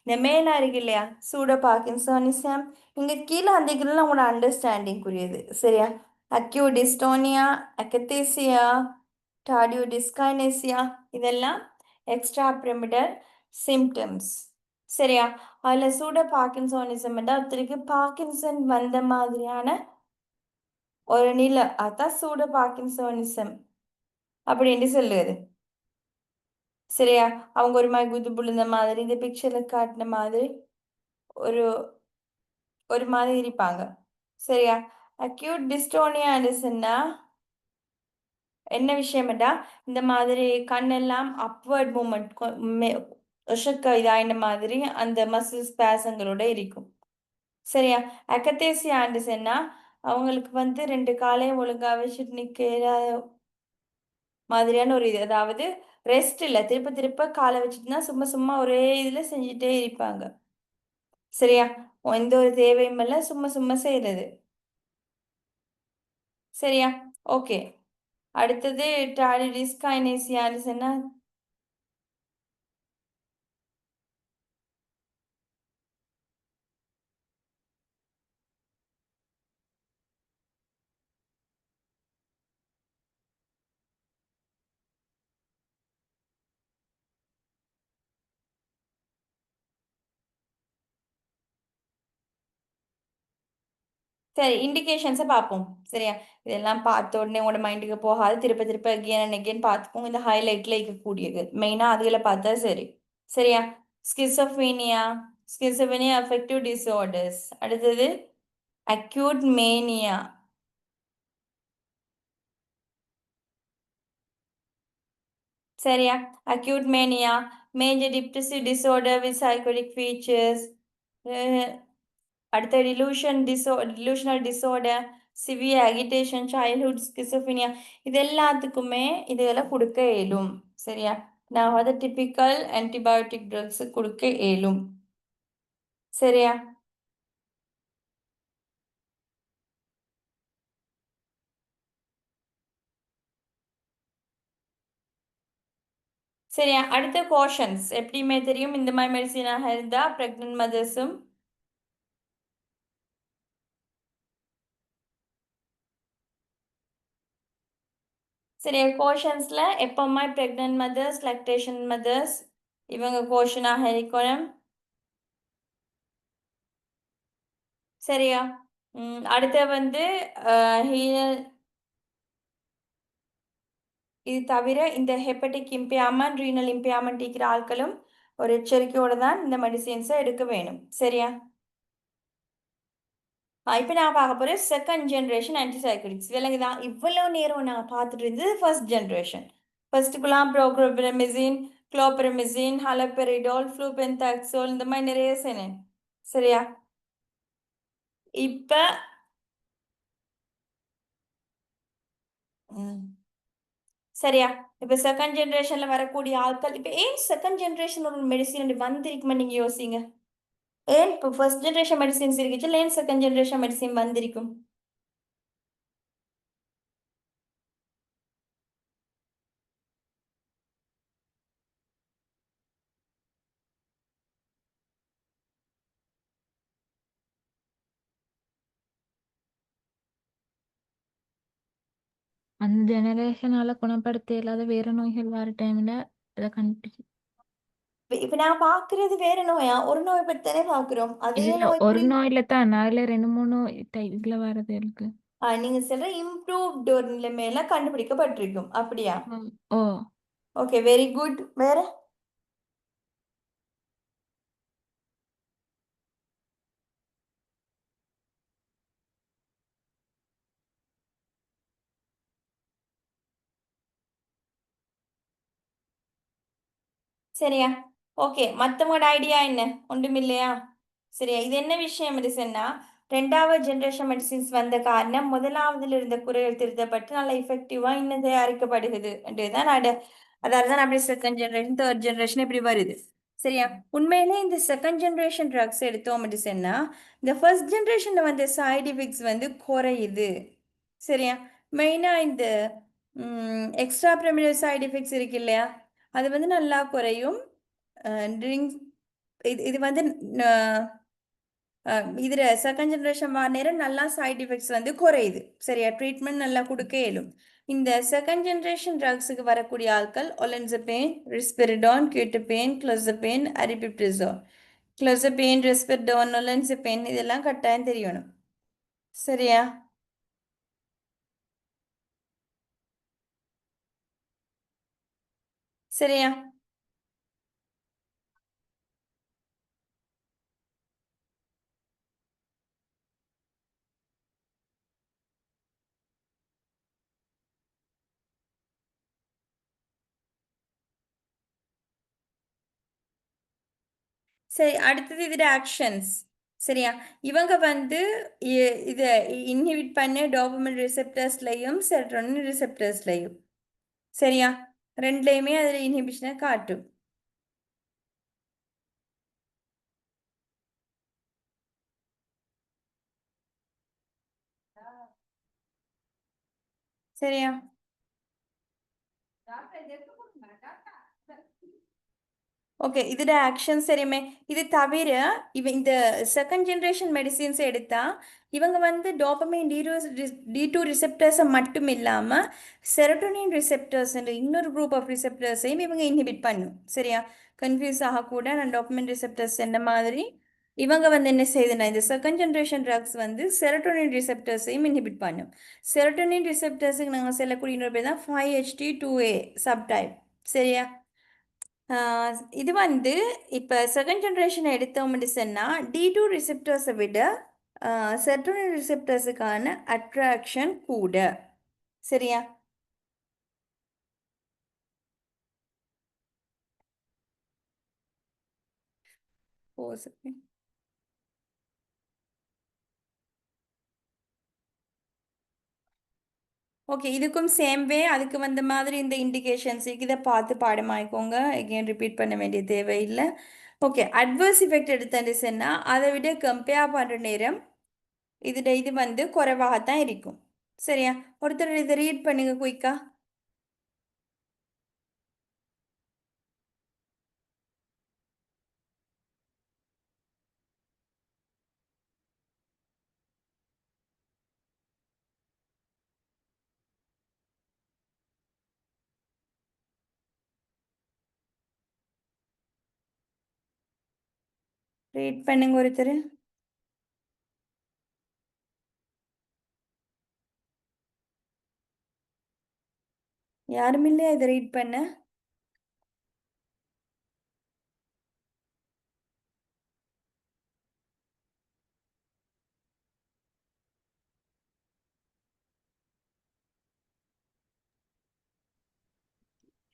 இந்த மேலா இருக்கு இல்லையா, சூடோ பார்க்கின்சோனிசம், இங்க கீழே அந்த இதெல்லாம் உங்களோட அண்டர்ஸ்டாண்டிங் சரியா. அக்யூட் டிஸ்டோனியா, அகத்தேசியா, டாடியோ டிஸ்கைனேசியா, இதெல்லாம் எக்ஸ்ட்ரா பிரமிடல் சிம்டம்ஸ் சரியா. அதுல சூடோ பார்க்கின்சோனிசம் ஒருத்தருக்கு பார்க்கின்சன் வந்த மாதிரியான ஒரு நிலை, அதான் சூடோ பார்க்கின்சோனிசம் அப்படின்னு சொல்லுது சரியா. அவங்க ஒரு மாதிரி குது புழுந்த மாதிரி, இந்த பிக்சர்ல காட்டின மாதிரி ஒரு ஒரு மாதிரி இருப்பாங்க சரியா. அக்யூட் டிஸ்டோனியா சொன்னா என்ன விஷயம்டா, இந்த மாதிரி கண்ணெல்லாம் அப்வர்ட் மூமெண்ட் இதாயின மாதிரி அந்த மசில் ஸ்பேசங்களோட இருக்கும் சரியா. அகத்தேசியா சொன்னா அவங்களுக்கு வந்து ரெண்டு காலையும் ஒழுங்கா வச்சுட்டு நிக்கிற மாதிரியான ஒரு இது, அதாவது ரெஸ்ட் இல்லை, திருப்ப திருப்ப காலை வச்சுட்டுனா சும்மா சும்மா ஒரே இதுல செஞ்சுட்டே இருப்பாங்க சரியா. எந்த ஒரு தேவையும் இல்லை, சும்மா சும்மா செய்யறது சரியா. ஓகே, அடுத்தது டாலிடிஸ்கைனேசியான்னு சொன்னா சரி, இண்டிகேஷன்ஸை பார்ப்போம் சரியா. இதெல்லாம் பார்த்த உடனே உங்களோட மைண்டுக்கு போகாது, திருப்ப திருப்ப அகெயின் அண்ட் அகெயின் பார்த்துப்போம். இந்த ஹைலைட்ல இருக்கக்கூடியது மெயினாக அதுகளை பார்த்தா சரி சரியா. ஸ்கிசோஃபீனியா, ஸ்கிசோஃபீனியா அஃபெக்டிவ் டிஸார்டர்ஸ். அடுத்தது அக்யூட் மேனியா சரியா. Acute mania, major depressive disorder with psychotic features. அடுத்த டிலூஷனல் டிஸார்டர், சிவியர் அகிடேஷன், சைல்ட்ஹுட் ஸ்கிசோஃபினியா, இது எல்லாத்துக்குமே இதெல்லாம் கொடுக்க இயலும் சரியா. நான் வந்து டிபிக்கல் ஆன்டிபயோட்டிக் ட்ரக்ஸ் கொடுக்க இயலும் சரியா. சரியா, அடுத்த காஷன்ஸ் எப்படியுமே தெரியும், இந்த மாதிரி மெடிசினாக இருந்தால் ப்ரெக்னென்ட் மதர்ஸும் சரியா. கோஷன்ஸ்ல எப்பவுமே ப்ரெக்னென்ட் மதர்ஸ், லாக்டேஷன் மதர்ஸ் இவங்க கோஷனாக இருக்கணும் சரியா. அடுத்து வந்து இது தவிர இந்த ஹெப்படிக் இம்பேர்மெண்ட், ரீனல் இம்பேர்மெண்ட் இருக்கிற ஆட்களும் ஒரு எச்சரிக்கையோட தான் இந்த மெடிசின்ஸை எடுக்க வேணும் சரியா. இப்போ நான் பார்க்க போகிறேன் செகண்ட் ஜென்ரேஷன் ஆன்டிசைக்கோட்டிக்ஸ். விலங்குதான் இவ்வளோ நேரம் நான் பார்த்துட்டு இருந்தது ஃபர்ஸ்ட் ஜென்ரேஷன். ஃபர்ஸ்ட்டுக்குலாம் ப்ரோக்ரோபிரமிசின், குளோபிரமிசின், ஹலோபெரிடால், ஃப்ளூபென்தாக்சோல், இந்த மாதிரி நிறைய சொன்னேன் சரியா. இப்போ சரியா, இப்போ செகண்ட் ஜென்ரேஷன்ல வரக்கூடிய ஆட்கள், இப்போ ஏன் செகண்ட் ஜென்ரேஷன் ஒரு மெடிசின் வந்திருக்குமா நீங்க யோசிங்க. ஏன் இப்போ ஃபர்ஸ்ட் ஜென்ரேஷன் மெடிசின்ஸ் இருக்குச்சு, ஏன் செகண்ட் ஜென்ரேஷன் மெடிசின் வந்திருக்கும். அந்த ஜெனரேஷனால குணப்படுத்த இயலாத வேற நோய்கள் வர டைம்ல அதை கண்டுபிடிச்சு. இப்போ நான் பார்க்கறது வேற நோயா, ஒரு நோயை பற்றி தானே பார்க்குறோம், அதே இல்ல நோய் ஒரு நோயில தான் அதுல 2 3 இதுல வரது இருக்கு. நீங்க சொல்ற இம்ப்ரூவ்ட் ஒரு நிலைமையில கண்டுபிடிக்கப்பட்டிருக்கும் அப்படியா. ஓ ஓகே, வெரி குட். வேற சரியா? ஓகே, மற்றவங்களோட ஐடியா என்ன? ஒன்றுமில்லையா? சரியா, இது என்ன விஷயம் மெடிசன்னா, 2வது ஜென்ரேஷன் மெடிசின்ஸ் வந்த காரணம் முதலாவதுல இருந்த குறைகள் திருத்தப்பட்டு நல்ல எஃபெக்டிவாக இன்னும் தயாரிக்கப்படுகிறது தான் அதாவது தான் அப்படி செகண்ட் ஜென்ரேஷன் தேர்ட் ஜென்ரேஷன் இப்படி வருது. சரியா, உண்மையிலே இந்த செகண்ட் ஜென்ரேஷன் ட்ரக்ஸ் எடுத்தோம் மெடிசன்னா இந்த ஃபர்ஸ்ட் ஜென்ரேஷனில் வந்த சைடு எஃபெக்ட்ஸ் வந்து குறையுது. சரியா, மெயினாக இந்த எக்ஸ்ட்ரா பிரமினல் சைடு எஃபெக்ட்ஸ் இருக்கு இல்லையா, அது வந்து நல்லா குறையும். ட்ரிங்க்ஸ் இது வந்து இதில் செகண்ட் ஜென்ரேஷன் வர நேரம் நல்லா சைட் எஃபெக்ட்ஸ் வந்து குறையுது. சரியா, ட்ரீட்மெண்ட் நல்லா கொடுக்க இயலும். இந்த செகண்ட் ஜென்ரேஷன் ட்ரக்ஸுக்கு வரக்கூடிய ஆட்கள் ஒலன்சபேன், ரிஸ்பெரிடான், கியூட்டபேன், க்ளோசபேன், அரிபிப்ரிசோன். க்ளோசபேன், ரிஸ்பெரிடான், ஒலன்சபேன் இதெல்லாம் கட்டாயம் தெரியணும். சரியா, சரியா. சரி, அடுத்தது இதோட ஆக்ஷன்ஸ். சரியா, இவங்க வந்து இதை இன்ஹிபிட் பண்ண டோபமைன் ரிசெப்டர்ஸ்லையும் செரோட்டோனின் ரிசெப்டர்ஸ்லையும். சரியா, ரெண்டுலையுமே அதில் இன்ஹிபிஷனை காட்டும். சரியா, ஓகே, இதோட ஆக்ஷன் சரியுமே. இது தவிர இந்த செகண்ட் ஜென்ரேஷன் மெடிசின்ஸ் எடுத்தா இவங்க வந்து டோபமைன் D2 ரிசெப்டர்ஸை மட்டும் இல்லாமல் செரோட்டோனின் ரிசெப்டர்ஸ் இன்னொரு குரூப் ஆஃப் ரிசெப்டர்ஸையும் இவங்க இன்ஹிபிட் பண்ணும். சரியா, கன்ஃபியூஸ் ஆகக்கூட நான் டோபமைன் ரிசெப்டர்ஸ் என்ன மாதிரி இவங்க வந்து என்ன செய்யுதுன்னா இந்த செகண்ட் ஜென்ரேஷன் ட்ரக்ஸ் வந்து செரோட்டோனின் ரிசெப்டர்ஸையும் இன்ஹிபிட் பண்ணும். செரோட்டோனின் ரிசெப்டர்ஸுக்கு நாங்கள் செல்லக்கூடிய இன்னொரு பேர் தான் 5-HT2A சப்டைப். சரியா, இது வந்து இப்போ செகண்ட் ஜென்ரேஷன் எடுத்தோம் மெடிசன்னா D2 ரிசெப்டர்ஸை விட செரோட்டோனின் ரிசெப்டர்ஸுக்கான அட்ராக்ஷன் கூட. சரியா, ஓ சரி. ஓகே, இதுக்கும் சேம் வே அதுக்கு வந்த மாதிரி இந்த இண்டிகேஷன்ஸ் இதை பார்த்து பாடமாயிக்கோங்க. எகெயின் ரிப்பீட் பண்ண வேண்டிய தேவையில்லை. ஓகே, அட்வர்ஸ் எஃபெக்ட் எடுத்தேன்னா அதை விட கம்பேர் பண்ணுற நேரம் இது வந்து குறைவாகத்தான் இருக்கும். சரியா, ஒருத்தர் இதை ரீட் பண்ணுங்க குயிக்கா. ரீட் பண்ணுங்க ஒருத்தர். யாரும் இல்லையா இதை ரீட் பண்ண?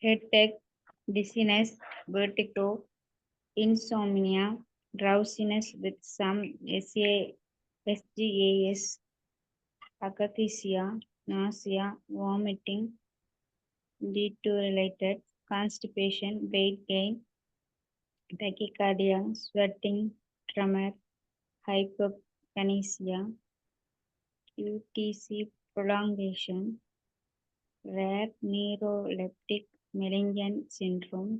headache, dizziness, vertigo, insomnia, drowsiness with some SGAS, akathisia, nausea, vomiting, D2-related, constipation, weight gain, tachycardia, sweating, tremor, hypokinesia, UTC prolongation, rare neuroleptic Meiningen syndrome,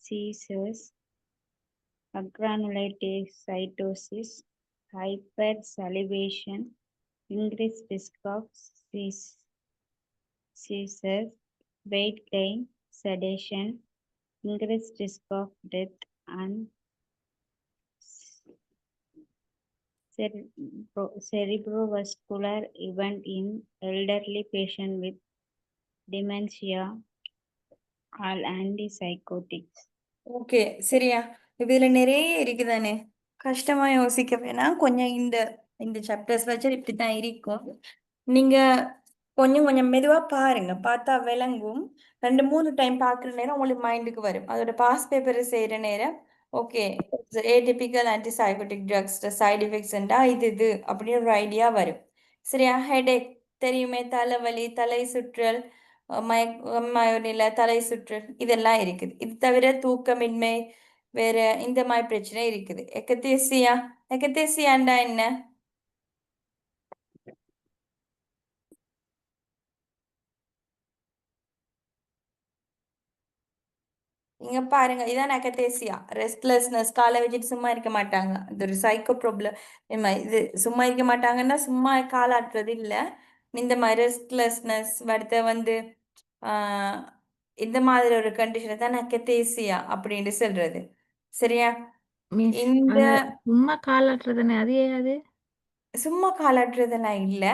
seizures, agranulocytosis, hypersalivation, increased risk of seizures, weight gain, sedation, increased risk of death, and cerebrovascular event in elderly patient with dementia, all antipsychotics. Okay, சரியா, இதில் நிறைய இருக்குதானே, கஷ்டமா யோசிக்க வேணாம். கொஞ்சம் இந்த இந்த சாப்டர்ஸ் வச்சு இப்படி தான் இருக்கும். நீங்கள் கொஞ்சம் கொஞ்சம் மெதுவா பாருங்க, பார்த்தா விளங்கும். 2 3 டைம் பார்க்குற நேரம் உங்களுக்கு மைண்டுக்கு வரும். அதோட பாஸ் பேப்பர் செய்யற நேரம் ஓகே ஏடிபிக்கல் ஆன்டிசைகோட்டிக் ட்ரக்ஸ் சைடு எஃபெக்ட்ஸ்ண்டா இது அப்படின்னு ஒரு ஐடியா வரும். சரியா? ஹெடேக் தெரியுமே, தலைவலி, தலை சுற்றல், மயோநிலை, தலை சுற்றல் இதெல்லாம் இருக்குது. இது தவிர தூக்கமின்மை, வேற இந்த மாதிரி பிரச்சனை இருக்குது. எக்கத்தேசியா, எக்கத்தேசியாண்டா என்ன? இங்க பாருங்க, இதான் அகத்தேசியா. ரெஸ்ட்லெஸ்னஸ், காலை வச்சுட்டு சும்மா இருக்க மாட்டாங்க. இது ஒரு சைக்கோ ப்ராப்ளம். இது சும்மா இருக்க மாட்டாங்கன்னா சும்மா காலாட்டுறது இல்ல. இந்த மாதிரி ரெஸ்ட்லெஸ்னஸ் அடுத்த வந்து ஆஹ் இந்த மாதிரி ஒரு கண்டிஷனை தான் அகத்தேசியா அப்படின்னு சொல்றது. சரியா? மிஸ் இந்த அந்த சும்மா காலாட்டுறதுன்னு அது அது சும்மா காலாட்டுறதெல்லாம் இல்ல.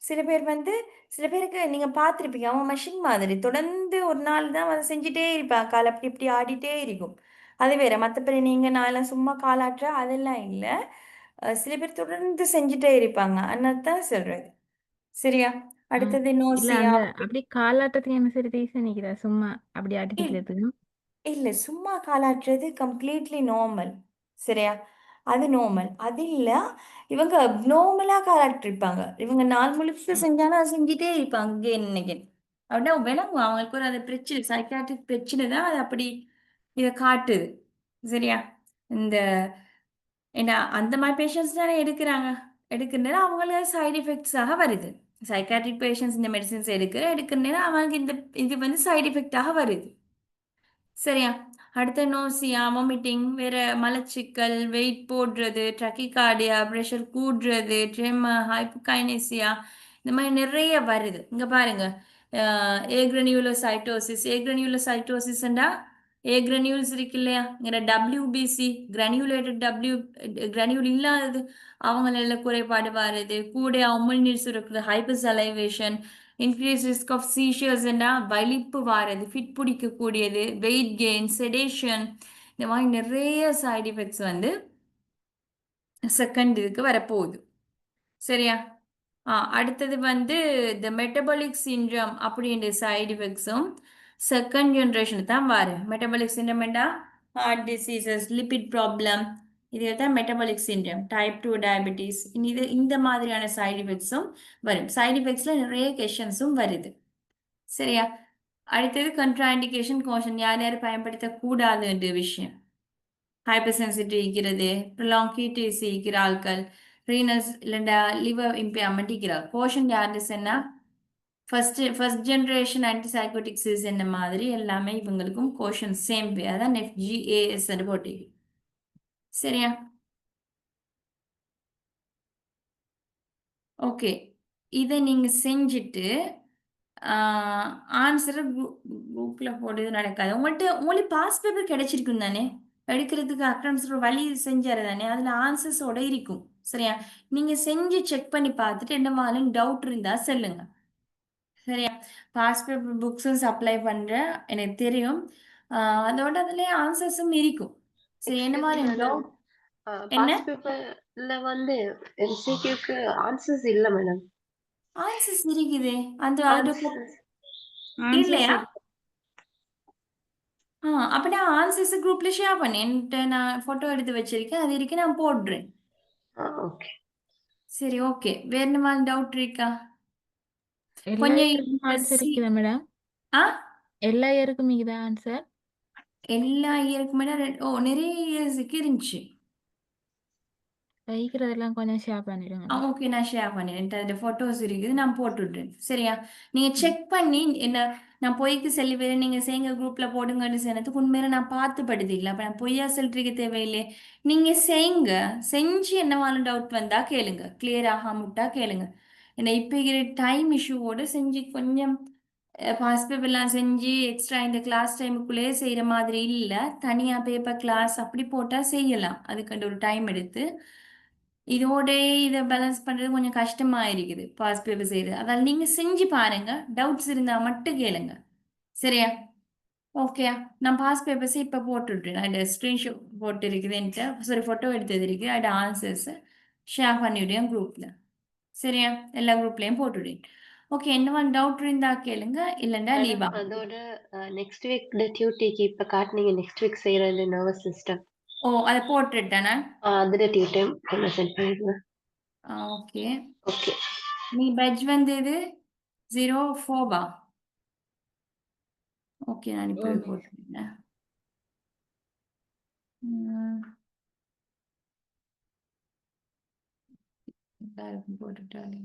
சில பேர் வந்து சில பேருக்கு நீங்க பார்த்திருப்பீங்க. அவங்க மெஷின் மாதிரி தொடர்ந்து ஒரு நாள் தான் வந்து செஞ்சுட்டே இருப்பாங்க. கால் அப்படி இப்படி ஆடிட்டே இருக்கும். அது வேற. மத்தபடி நீங்க நான்லாம் சும்மா காலாட்டுற அதெல்லாம் இல்ல. சில பேர் தொடர்ந்து செஞ்சுட்டே இருப்பாங்க. அதனால தான் சொல்றது. சரியா? ம். அடுத்தது இல்ல நோசியா. அந்த அப்படி காலாட்டத்துக்கு என்ன சரி ரீசன் நிக்கிறா சும்மா அப்படி ஆட்டிட்டு இருக்கிறதுக்கு இல்ல சும்மா காலாட்டுறது கம்ப்ளீட்லி நார்மல். சரியா? அது நார்மல். அது இல்ல இவங்க அப்நார்மலா காலாட்டிருப்பாங்க. இவங்க நாள் முழுக்க செஞ்சாலும் அதை செஞ்சுட்டே இருப்பாங்க again and again. அப்படின்னா விளங்கும் அவங்களுக்கு ஒரு அது பிரச்சனை, சைக்காட்ரிக் பிரச்சனை தான் அது அப்படி இதை காட்டுது. சரியா? இந்த ஏன்னா அந்த மாதிரி பேஷண்ட்ஸ் தானே எடுக்கிறாங்க. எடுக்கிறதுனால அவங்களுக்கு சைடு எஃபெக்ட்ஸாக வருது. சைக்காட்ரிக் பேஷண்ட்ஸ் இந்த மெடிசின்ஸ் எடுக்கிறதுனால அவங்களுக்கு இந்த இது வந்து சைடு எஃபெக்டாக வருது. சரியா? அடுத்த நோசியா, வாமிட்டிங், வேற மலச்சிக்கல், வெயிட் போடுறது, ட்ரக்கிகார்டியா, ப்ரெஷர் கூடுறது, ட்ரெமர், ஹைப்போகைனேசியா இந்த மாதிரி நிறைய வருது. இங்க பாருங்க, ஏக்ரனியூலோசைட்டோசிஸ். ஏக்ரனியூலோசைட்டோசிஸ்ண்டா ஏக்ரனியூல்ஸ் இருக்கு இல்லையா? இங்கே டபிள்யூபிசி கிரானியூலேட்டட் கிரானியூல் இல்லாதது அவங்கள குறைபாடு வருது. கூட உமிழ்நீர் சுரக்குது, ஹைப்பர்சலைவேஷன், இன்க்ரீஸ் ரிஸ்க் ஆஃப் சீஷர்ஸ்னா வலிப்பு வாரது, ஃபிட் பிடிக்கக்கூடியது, வெயிட் கெயின், செடேஷன் இந்த மாதிரி நிறைய சைடு எஃபெக்ட்ஸ் வந்து செகண்ட் இதுக்கு வரப்போகுது. சரியா? அடுத்தது வந்து இந்த மெட்டபாலிக் சிண்ட்ரம் அப்படின்ற சைடு எஃபெக்ட்ஸும் செகண்ட் ஜென்ரேஷன் தான் வரும். மெட்டபாலிக் சிண்ட்ரம்டா ஹார்ட் டிசீசஸ், லிபிட் ப்ராப்ளம், இது தான் மெட்டபாலிக் சிண்ட்ரம். டைப் 2 டயபெட்டிஸ், இது இந்த மாதிரியான சைடு எஃபெக்ட்ஸும் வரும். சைடு எஃபெக்ட்ஸில் நிறைய கொஷன்ஸும் வருது. சரியா? அடுத்தது கண்ட்ராண்டிகேஷன் கோஷன், யார் யார் பயன்படுத்தக்கூடாதுன்ற விஷயம். ஹைப்பர் சென்சிட்டிவ் இருக்கிறது, ப்ரொலாங் கிடிசி இருக்கிற ஆட்கள், ரீனஸ் இல்லைண்டா லிவர் இம்பேர்மெண்ட் இருக்கிறார். கோஷன் யாருன்னு சொன்னா ஃபர்ஸ்ட் ஜென்ரேஷன் ஆன்டிசைகோட்டிக்ஸ் என்ன மாதிரி எல்லாமே இவங்களுக்கும் கோஷன் சேம் பே, அதான் FGAS போட்டு. சரியா? ஓகே, இதை நீங்க செஞ்சுட்டு ஆன்சரை குரூப்பில் போடுறது நடக்காது. உங்களுக்கு பாஸ் பேப்பர் கிடைச்சிருக்கும் தானே, எடுக்கிறதுக்கு அக்கௌண்ட்ஸ் ஒரு வழி செஞ்சாரு தானே, அதில் ஆன்சர்ஸோட இருக்கும். சரியா? நீங்கள் செஞ்சு செக் பண்ணி பார்த்துட்டு என்ன மாதிரி டவுட் இருந்தால் சொல்லுங்க. சரியா? பாஸ் பேப்பர் புக்ஸும் சப்ளை பண்ணுறேன், எனக்கு தெரியும். அதோட அதுலேயே ஆன்சர்ஸும் இருக்கும். சரி, என்ன Excuse me, மாதிரி madam. டவுட்? என்ன Past paperல வந்து MCQக்கு answers இல்ல மேடம். ஆன்சர்ஸ் இருக்குது அந்த அதோட Answers இல்லையா? இல்ல. அப்படின்னா ஆன்சர்ஸ் குரூப்ல ஷேர் பண்ணி என்கிட்ட நான் ஃபோட்டோ எடுத்து வச்சிருக்கேன், அது இருக்கு, நான் போடுறேன். ஓகே. சரி, ஓகே. வேற என்ன மாதிரி டவுட் இருக்கா? எல்லா கொஞ்சம் இயருக்கும் ஆன்சர் இருக்குதா மேடம்? ஆ எல்லா இயருக்கும் இருக்குதா ஆன்சர்? எல்லா இயருக்குமே நிறைய இயர்ஸுக்கு இருந்துச்சு. வைக்கிறதெல்லாம் கொஞ்சம் ஷேர் பண்ணிடுங்க மேடம். ஓகே, நான் ஷேர் பண்ணிடுறேன். அதில் ஃபோட்டோஸ் இருக்குது, நான் போட்டுவிட்றேன். சரியா? நீங்கள் செக் பண்ணி என்ன நான் பொய்க்கு செல்லி வேறு நீங்கள் செய்யுங்க குரூப்பில் போடுங்கன்னு சொன்னதுக்கு உண்மையில நான் பார்த்து படுதில்லை. அப்போ நான் பொய்யா சொல்றதுக்கு தேவையில்லை. நீங்கள் செய்யுங்க, செஞ்சு என்னவாலும் டவுட் வந்தால் கேளுங்க, கிளியர் ஆகாமட்டா கேளுங்க. ஏன்னா இப்போ இருக்கிற டைம் இஷ்யூவோடு செஞ்சு கொஞ்சம் பாஸ் பேப்பர்லாம் செஞ்சு எக்ஸ்ட்ரா இந்த கிளாஸ் டைமுக்குள்ளேயே செய்கிற மாதிரி இல்லை. தனியாக பேப்பர் கிளாஸ் அப்படி போட்டால் செய்யலாம், அதுக்கு ஒரு டைம் எடுத்து. இதோட இதை பேலன்ஸ் பண்ணுறது கொஞ்சம் கஷ்டமாக இருக்குது பாஸ் பேப்பர் செய்கிறது. அதால் நீங்கள் செஞ்சு பாருங்க, டவுட்ஸ் இருந்தால் மட்டும் கேளுங்க. சரியா? ஓகே, நான் பாஸ் பேப்பர்ஸ் இப்போ போட்டுவிட்றேன். அதில் ஸ்க்ரீன்ஷாட் போட்டு இருக்குது என்கிட்ட, சாரி ஃபோட்டோ எடுத்தது இருக்குது, அதில் ஆன்சர்ஸை ஷேர் பண்ணிவிடுவேன் குரூப்பில். சரியா? எல்லா குரூப்லேயும் போட்டுவிடுவேன். ஓகே, என்ன டவுட் இருந்தா கேளுங்க, இல்லைண்டா மேடம் லீவா. அதோட நெக்ஸ்ட் வீக் டியூட்டிக்கு இப்ப காட்டுனீங்க நெக்ஸ்ட் வீக் செய்யறது நர்வஸ் சிஸ்டம் ஓ, அதை போட்டுட்டேனே. அதுல டியூட்டைம் கொஞ்சம் சென்ட் பண்ணிடுங்க. ஓகே, ஓகே நீ பட்ஜ் வந்து இது 04 ஓகே, நான் ஓ இப்போவே மிஸ். போட்டுருந்தேன். எல்லாருக்கும் போட்டுட்டாலே.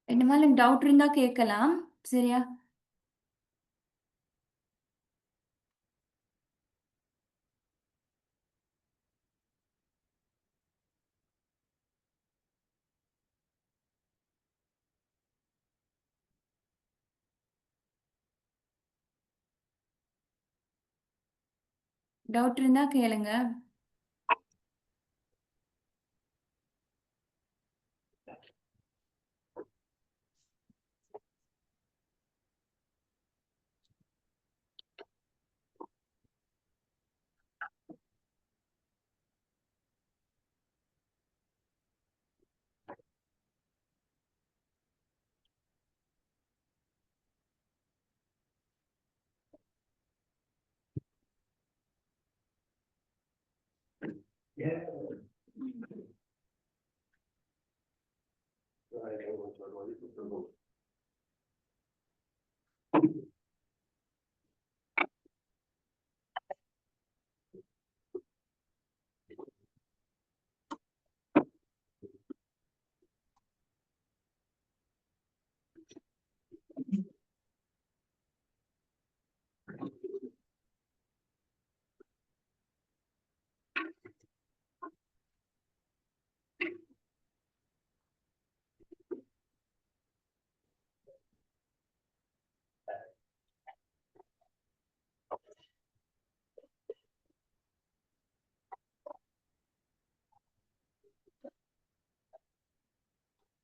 என்ன மாதிரி டவுட் இருந்தா கேட்கலாம், சரியா? டவுட் இருந்தா கேளுங்க.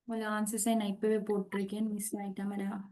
உள்ள ஆன்சர்ஸை நான் இப்பவே போட்டிருக்கேன், மிஸ் ஆயிட்டா மேடம்.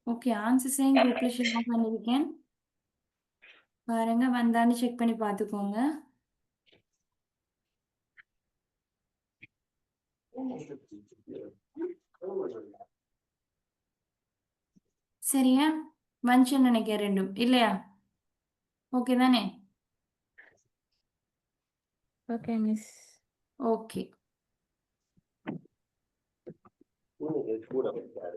ஓகே, ஆன்சர்ஸையும் குரூப்ல ஷேர் பண்ணியிருக்கேன், பாருங்க, வந்தான்னு செக் பண்ணி பார்த்துக்கோங்க. சரியா? வந்துச்சுன்னு நினைக்கிறேன் ரெண்டும், இல்லையா? ஓகே தானே? Okay miss. ஓகே.